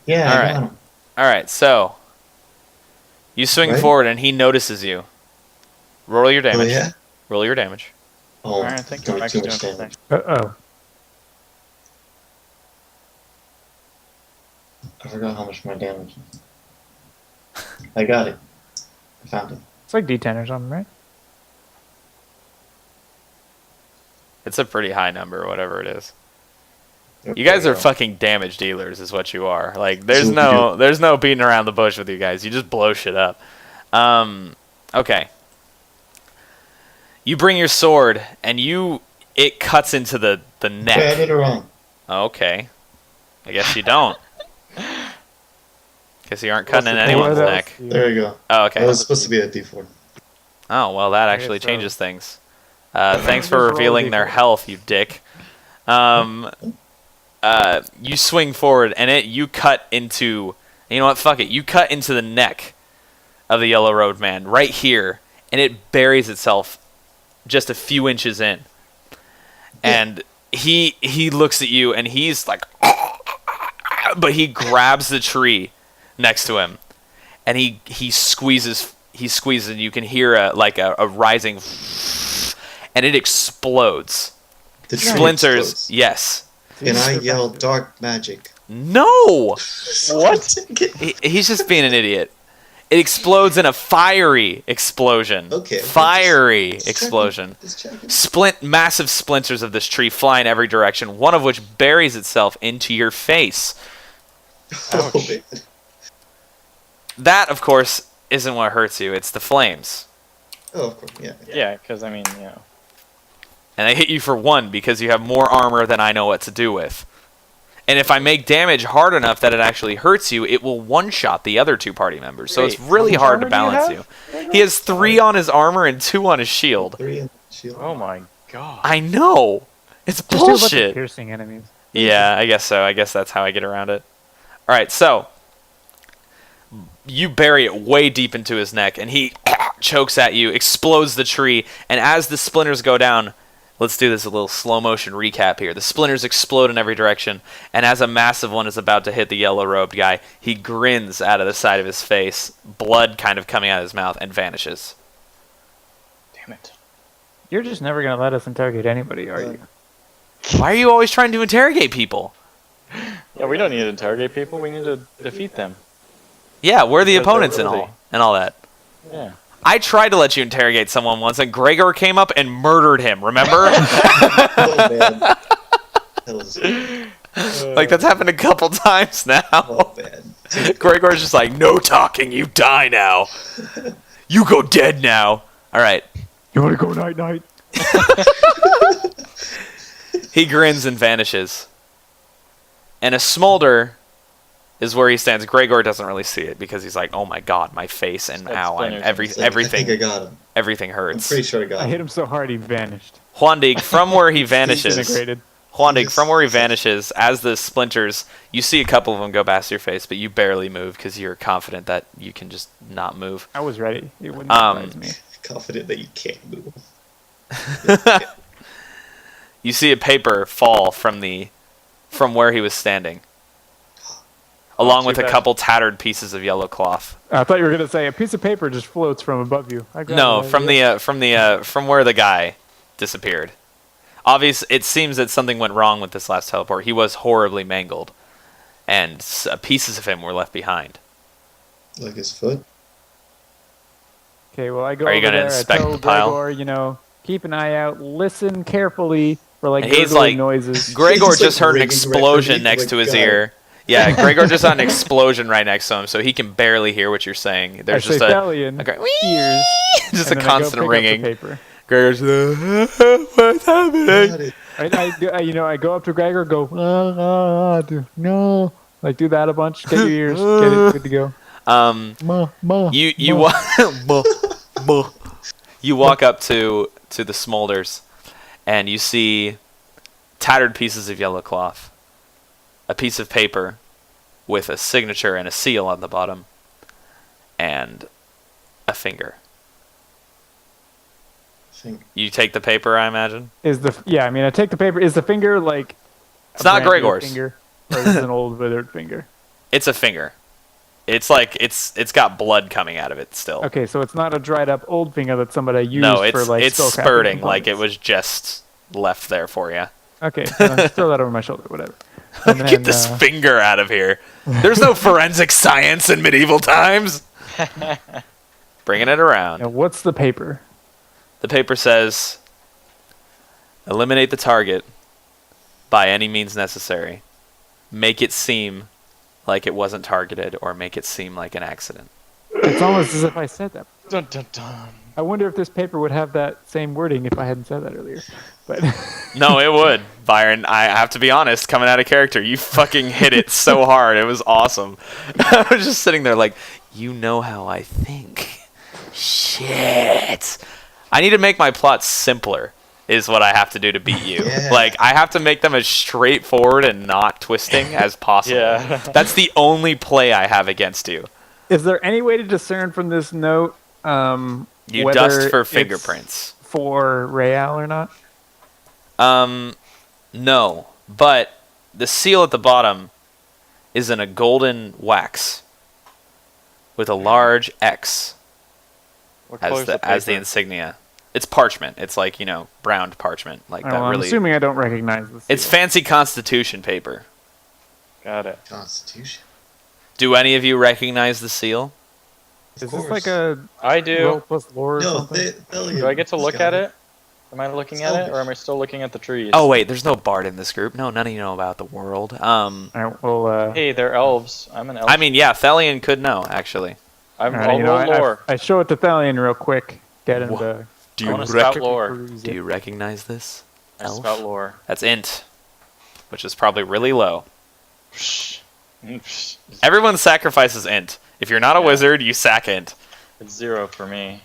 Yeah. All I right. got him. All right, so you swing Right? forward and he notices you. Roll your damage. Oh yeah. Roll your damage. Oh, Alright, I think don't I'm be too actually much doing damage. Oh. I forgot how much my damage is. I got it. I found it. It's like D10 or something, right? It's a pretty high number, whatever it is. You There guys we are go. fucking damage dealers, is what you are. Like, there's So we there's no beating around the bush with you guys. You just blow shit up. Okay. You bring your sword, and it cuts into the Okay, I neck. did it wrong. Okay. I guess you don't. Guess you aren't cutting in What's the anyone's What else? neck. There you go. Oh, That okay. was supposed to be a D4. Oh, well, that I actually guess so. changes things. Thanks for Just roll a revealing their D4. health, you dick. You swing forward, and you cut into... You know what? Fuck it. You cut into the neck of the Yellow Road Man, right here, and it buries itself just a few inches in. And he looks at you, and he's like... But he grabs the tree next to him, and he squeezes, and you can hear a rising... And it explodes. The tree Splinters, explodes. yes. And I yell dark magic. No! What? He's just being an idiot. It explodes in a fiery explosion. Okay. Fiery Just explosion. Just checking. Massive splinters of this tree fly in every direction, one of which buries itself into your face. Oh, man. That, of course, isn't what hurts you. It's the flames. Oh, of course. Yeah. Yeah, because I mean, you know. And they hit you for 1 because you have more armor than I know what to do with. And if I make damage hard enough that it actually hurts you, it will one-shot the other 2 party members. So it's Wait, really how much hard to armor do you balance have? you. He has 3 on his armor and 2 on his shield. 3 in the shield. Oh my god. I know. It's Just do a bunch of bullshit. piercing enemies. Yeah, I guess so. I guess that's how I get around it. All right, so you bury it way deep into his neck, and he chokes at you, explodes the tree, and as the splinters go down, let's do this a little slow motion recap here. The splinters explode in every direction, and as a massive one is about to hit the yellow-robed guy, he grins out of the side of his face, blood kind of coming out of his mouth, and vanishes. Damn it. You're just never gonna let us interrogate anybody, are you? Why are you always trying to interrogate people? Yeah, we don't need to interrogate people. We need to defeat them. Yeah, we're the Because they're opponents and worthy. all that. Yeah. I tried to let you interrogate someone once, and Gregor came up and murdered him, remember? Oh, man. That was. Like, that's happened a couple times now. Oh, man. Gregor's just like, no talking, you die now. You go dead now. All right. You wanna go night-night? He grins and vanishes. And a smolder is where he stands. Gregor doesn't really see it because he's like, oh my god, my face and Like ow, I'm splinters. I think I everything got him. I'm hurts. pretty sure I got I him. hit him so hard he vanished. Juandig, from where he vanishes, Disintegrated. Juandig, from where he vanishes, as the splinters, you see a couple of them go past your face, but you barely move because you're confident that you can just not move. I was ready. It wouldn't Um, surprise me. Confident that you can't move. You see a paper fall from where he was standing, along too with a bad. couple tattered pieces of yellow cloth. I thought you were gonna say a piece of paper just floats from above you. I grabbed No, it. from where the guy disappeared. It seems that something went wrong with this last teleport. He was horribly mangled, and pieces of him were left behind. Like his foot. Okay, well I go Are you over gonna there. inspect I tell the pile? Gregor, keep an eye out, listen carefully for like And he's gurgling like- noises. Gregor He's, just like, heard an ringing right explosion underneath next the to his guy. ear. Yeah, Gregor just had an explosion right next to him, so he can barely hear what you're saying. There's I just say a Thalian, ears, just a and then I go constant pick up the ringing. paper. Gregor's what's happening? Got it. I go up to Gregor, go, no, like do that a bunch, get your ears, get it good to go. You walk up to the smolders, and you see tattered pieces of yellow cloth, a piece of paper with a signature and a seal on the bottom, and a finger. You take the paper, I imagine. I take the paper. Is the finger like? It's not Gregor's. Finger, or is it an old withered finger? It's a finger. It's like it's got blood coming out of it still. Okay, so it's not a dried up old finger that somebody used for like. It's spellcrafting spurting like components. it was just left there for you. Okay, just throw that over my shoulder, whatever. And Get this finger out of here. There's no forensic science in medieval times. Bringing it around. Now, what's the paper? The paper says, eliminate the target by any means necessary. Make it seem like it wasn't targeted, or make it seem like an accident. It's almost as if I said that. Dun, dun, dun. I wonder if this paper would have that same wording if I hadn't said that earlier. But No, it would, Byron. I have to be honest, coming out of character, you fucking hit it so hard. It was awesome. I was just sitting there like, you know how I think. Shit. I need to make my plots simpler, is what I have to do to beat you. Yeah. Like, I have to make them as straightforward and not twisting as possible. Yeah. That's the only play I have against you. is there any way to discern from this note You whether dust for it's fingerprints. for Real or not? No. But the seal at the bottom is in a golden wax with a large X What color's as the paper? insignia. It's parchment. It's like, browned parchment. Like Oh, that well, I'm really. assuming I don't recognize this. It's fancy Constitution paper. Got it. Constitution. Do any of you recognize the seal? Is Of this course. like a I do. roll plus lore or No, something? Do I get to look at it? Am I looking at it, or am I still looking at the trees? Oh wait, there's no bard in this group. No, none of you know about the world. All right, well, Hey, they're elves. I'm an elf. I mean, yeah, Thelian could know actually. I'm all right, all lore. I show it to Thalion real quick. Get him Wha- to Do I wanna spout lore. peruse Do it. you recognize this? I Elf? spout lore. That's int, which is probably really low. Psh. Psh. Everyone sacrifices int. If you're not a Yeah. wizard, you sack int. It's 0 for me.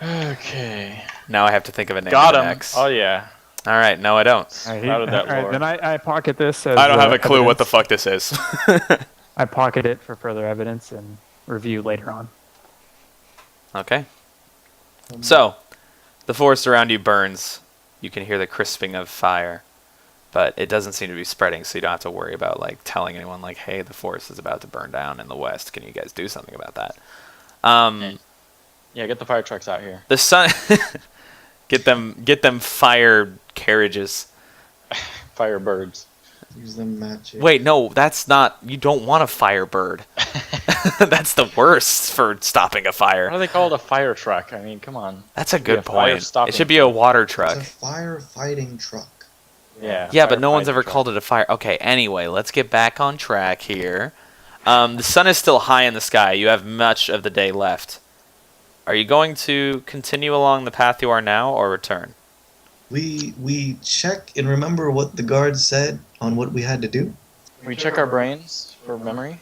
Okay. Now I have to think of a name. Got for him. X. Oh yeah. All right, no, I don't. All right, Spouted that all right, lore. then I pocket this as I don't have a clue what the evidence. fuck this is. I pocket it for further evidence and review later on. Okay. So, the forest around you burns. You can hear the crisping of fire, but it doesn't seem to be spreading, so you don't have to worry about like telling anyone like, "Hey, the forest is about to burn down in the west. Can you guys do something about that?" Yeah, get the fire trucks out here. The sun. Get them fire carriages. Firebirds. Use them magic. Wait, no, that's not. You don't want a firebird. That's the worst for stopping a Why fire. do they call it a fire truck? I mean, come on. That's a be a good point. It fire-stopping should be a water It's truck. a firefighting truck. Yeah. Yeah, but no one's firefighting ever truck. called it a fire. Okay, anyway, let's get back on track here. The sun is still high in the sky. You have much of the day left. Are you going to continue along the path you are now, or return? We check and remember what the guard said on what we had to do. Can we check our brains for memory?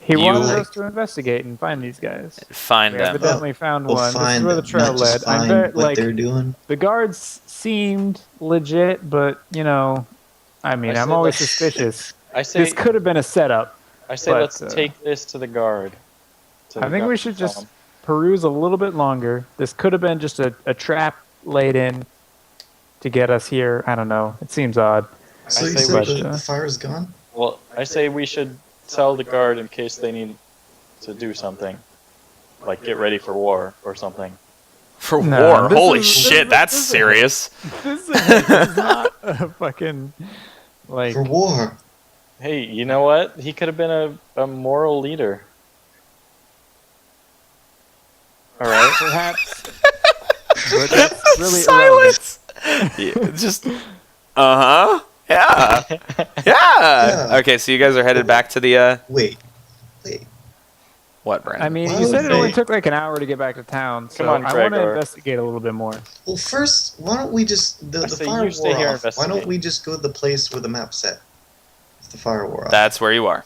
He You- wanted Like- us to investigate and find these guys. Find We them. evidently found We'll one. This is find where the them, trail not just led. I'm find very, what like, they're doing. the guards seemed legit, but I mean, I I'm said always let's- suspicious. I say This could have been a setup. I say but, let's uh, take this to the guard. To I the think we guard should and tell just him. peruse a little bit longer. This could have been just a trap laid in to get us here. I don't know. It seems odd. So you say said we- the fire's gone? Well, I say we should tell the guard in case they need to do something. Like get ready for war or something. For No, war? this Holy is- shit, that's this is- serious. This is not a fucking like. For war. Hey, you know what? He could have been a moral leader. Alright. Perhaps. But that's really irrelevant. Silence. Yeah, just. Uh huh. Yeah. Yeah. Yeah. Okay, so you guys are headed back to the. Yeah. Okay, so you guys are headed back to the. Wait. Wait. Wait. Wait. Wait. Wait. Wait. Wait. Wait. Wait. Wait. Wait. Wait. Wait. Wait. Wait. Wait. Wait. Okay, so you guys are headed back to the What, Brandon? I mean, Why you would said it only they- took like an hour to get back to town, so on, I want to Gregor. investigate a little bit more. Well, first, why don't we just the say fire you stay wore here and off? Why don't investigate. we just go to the place where the map set? If the fire wore off. That's where you are.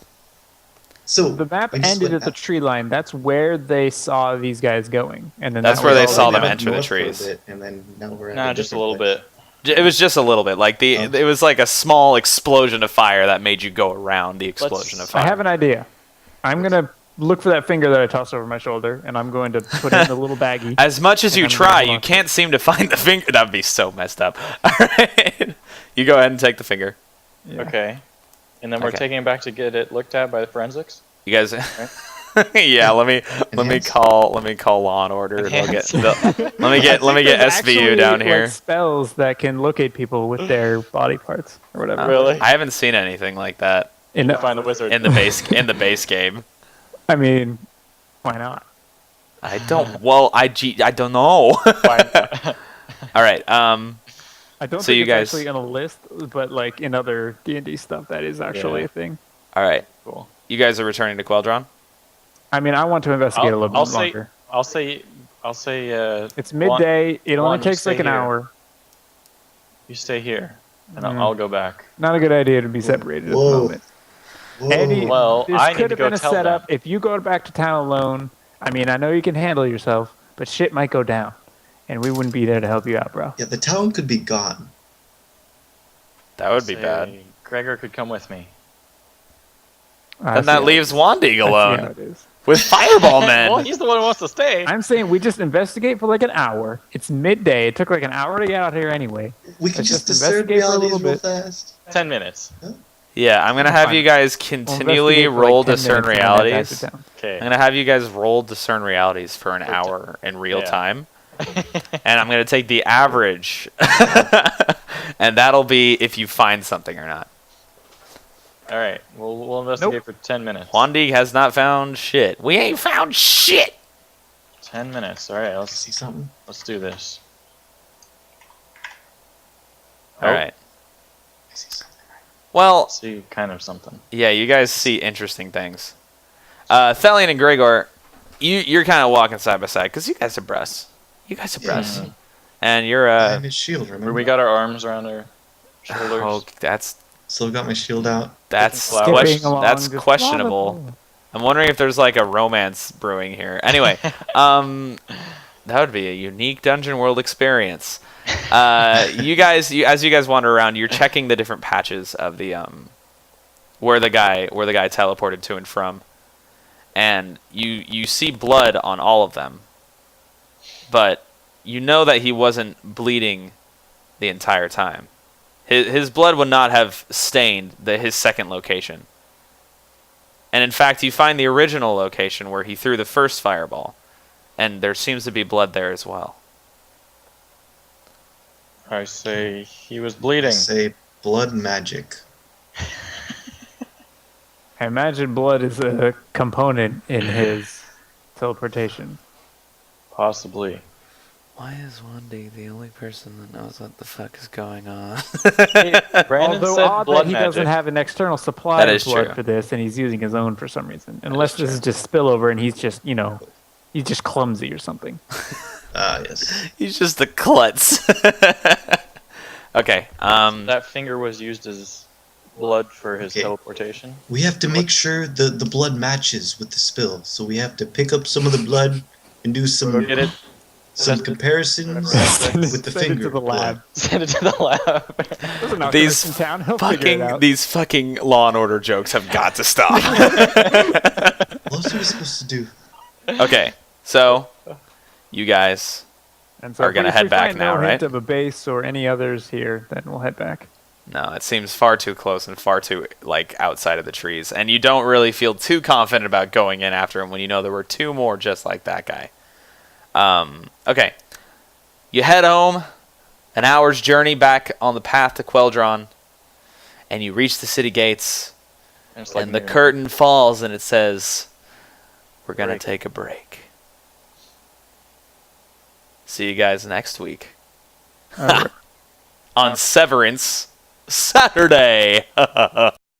So The map we just ended went at the tree line. That's where they saw these guys going, and then That's that where was they all saw they them know. enter the north for a trees. bit, and then now we're at Nah, a just a different little place. bit. It was just a little bit. Like it was like a small explosion of fire that made you go around the explosion of I fire. I have an idea. I'm gonna look for that finger that I tossed over my shoulder, and I'm going to put it in the little baggie. As much as And you I'm gonna try, hold you on to can't seem to find the finger. That'd be so messed up. All right, you go ahead and take the finger. Yeah. Okay. And then we're Okay. taking it back to get it looked at by the forensics. You guys, yeah. Let me Enhance? call Law and Order. They'll get. Enhance. Let me get There's SVU actually, down like, here. spells that can locate people with their body parts or whatever. Really? I haven't seen anything like that In the- Find the wizard. in the base game. I mean, why not? I don't. Well, I don't know. All right. I don't So think you it's guys- actually on a list, but like in other D&D stuff, that is actually Yeah. a thing. All right. Cool. You guys are returning to Quel'dran. I mean, I want to investigate a little I'll bit say- longer. I'll say. It's midday. It only Juan, you takes like stay an here. hour. You stay here, and Mm. I'll go back. Not a good idea to be separated at the Whoa. moment. Whoa. Eddie, Well, this I need could to have go been a tell setup. them. If you go back to town alone, I mean, I know you can handle yourself, but shit might go down, and we wouldn't be there to help you out, bro. Yeah, the town could be gone. That would be Say, bad. Gregor could come with me. Then that leaves Wandig alone It is. with Fireball Men. Well, he's the one who wants to stay. I'm saying we just investigate for like an hour. It's midday. It took like an hour to get out here anyway. We can Let's just just discern investigate for a realities little real bit. fast. 10 minutes. Yeah, I'm gonna have Fine. you guys We'll continually investigate for, roll like, 10 discern minutes and then head back realities. to town. Okay. I'm gonna have you guys roll discern realities for an hour in real Yeah. time, and I'm gonna take the average, and that'll be if you find something or not. All right. We'll investigate for 10 minutes. Wandig has not found shit. We ain't found shit. 10 minutes. All right. See something? Let's do this. All Oh. right. I see something. Well, See kind of something. yeah, you guys see interesting things. Thelian and Gregor, you're kind of walking side by side because you guys are breasts. You guys are breasts, Yeah. and you're I have his shield, remember? Where we got our arms around our shoulders. oh, that's Still got my shield out. Skipping Skipping along, that's just questionable. I'm wondering if there's like a romance brewing here. Anyway, that would be a unique Dungeon World experience. You guys, as you guys wander around, you're checking the different patches of the where the guy teleported to and from, and you see blood on all of them, but you know that he wasn't bleeding the entire time. His blood would not have stained his second location. And in fact, you find the original location where he threw the first fireball, and there seems to be blood there as well. I say he was I bleeding. say blood magic. I imagine blood is a component in his teleportation. Possibly. Why is Wandy the only person that knows what the fuck is going on? Hey, Brandon Although said odd blood that he magic. doesn't have an external supply That of is blood true. for this, and he's using his own for some reason. Unless this is just spillover, and he's just, he's just clumsy or something. Ah, yes. He's just the klutz. Okay. That finger was used as blood for his Okay. teleportation. We have to make sure the blood matches with the spill. So we have to pick up some of the blood and do Go some get it. some comparisons with the Send it finger. to the lab. Send it to the lab. There's an These alchemist in town. He'll figure it out. these fucking Law and Order jokes have got to stop. What else are we supposed to do? Okay, so you guys And so are if gonna we head back find now, no right? hint of a base or any others here, then we'll head back. No, it seems far too close and far too outside of the trees, and you don't really feel too confident about going in after him when you know there were two more just like that guy. Okay, you head home, an hour's journey back on the path to Quel'dran, and you reach the city gates, And it's like and the me. curtain falls, and it says, "We're gonna Break. take a break." See you guys next week All right. on Severance Saturday.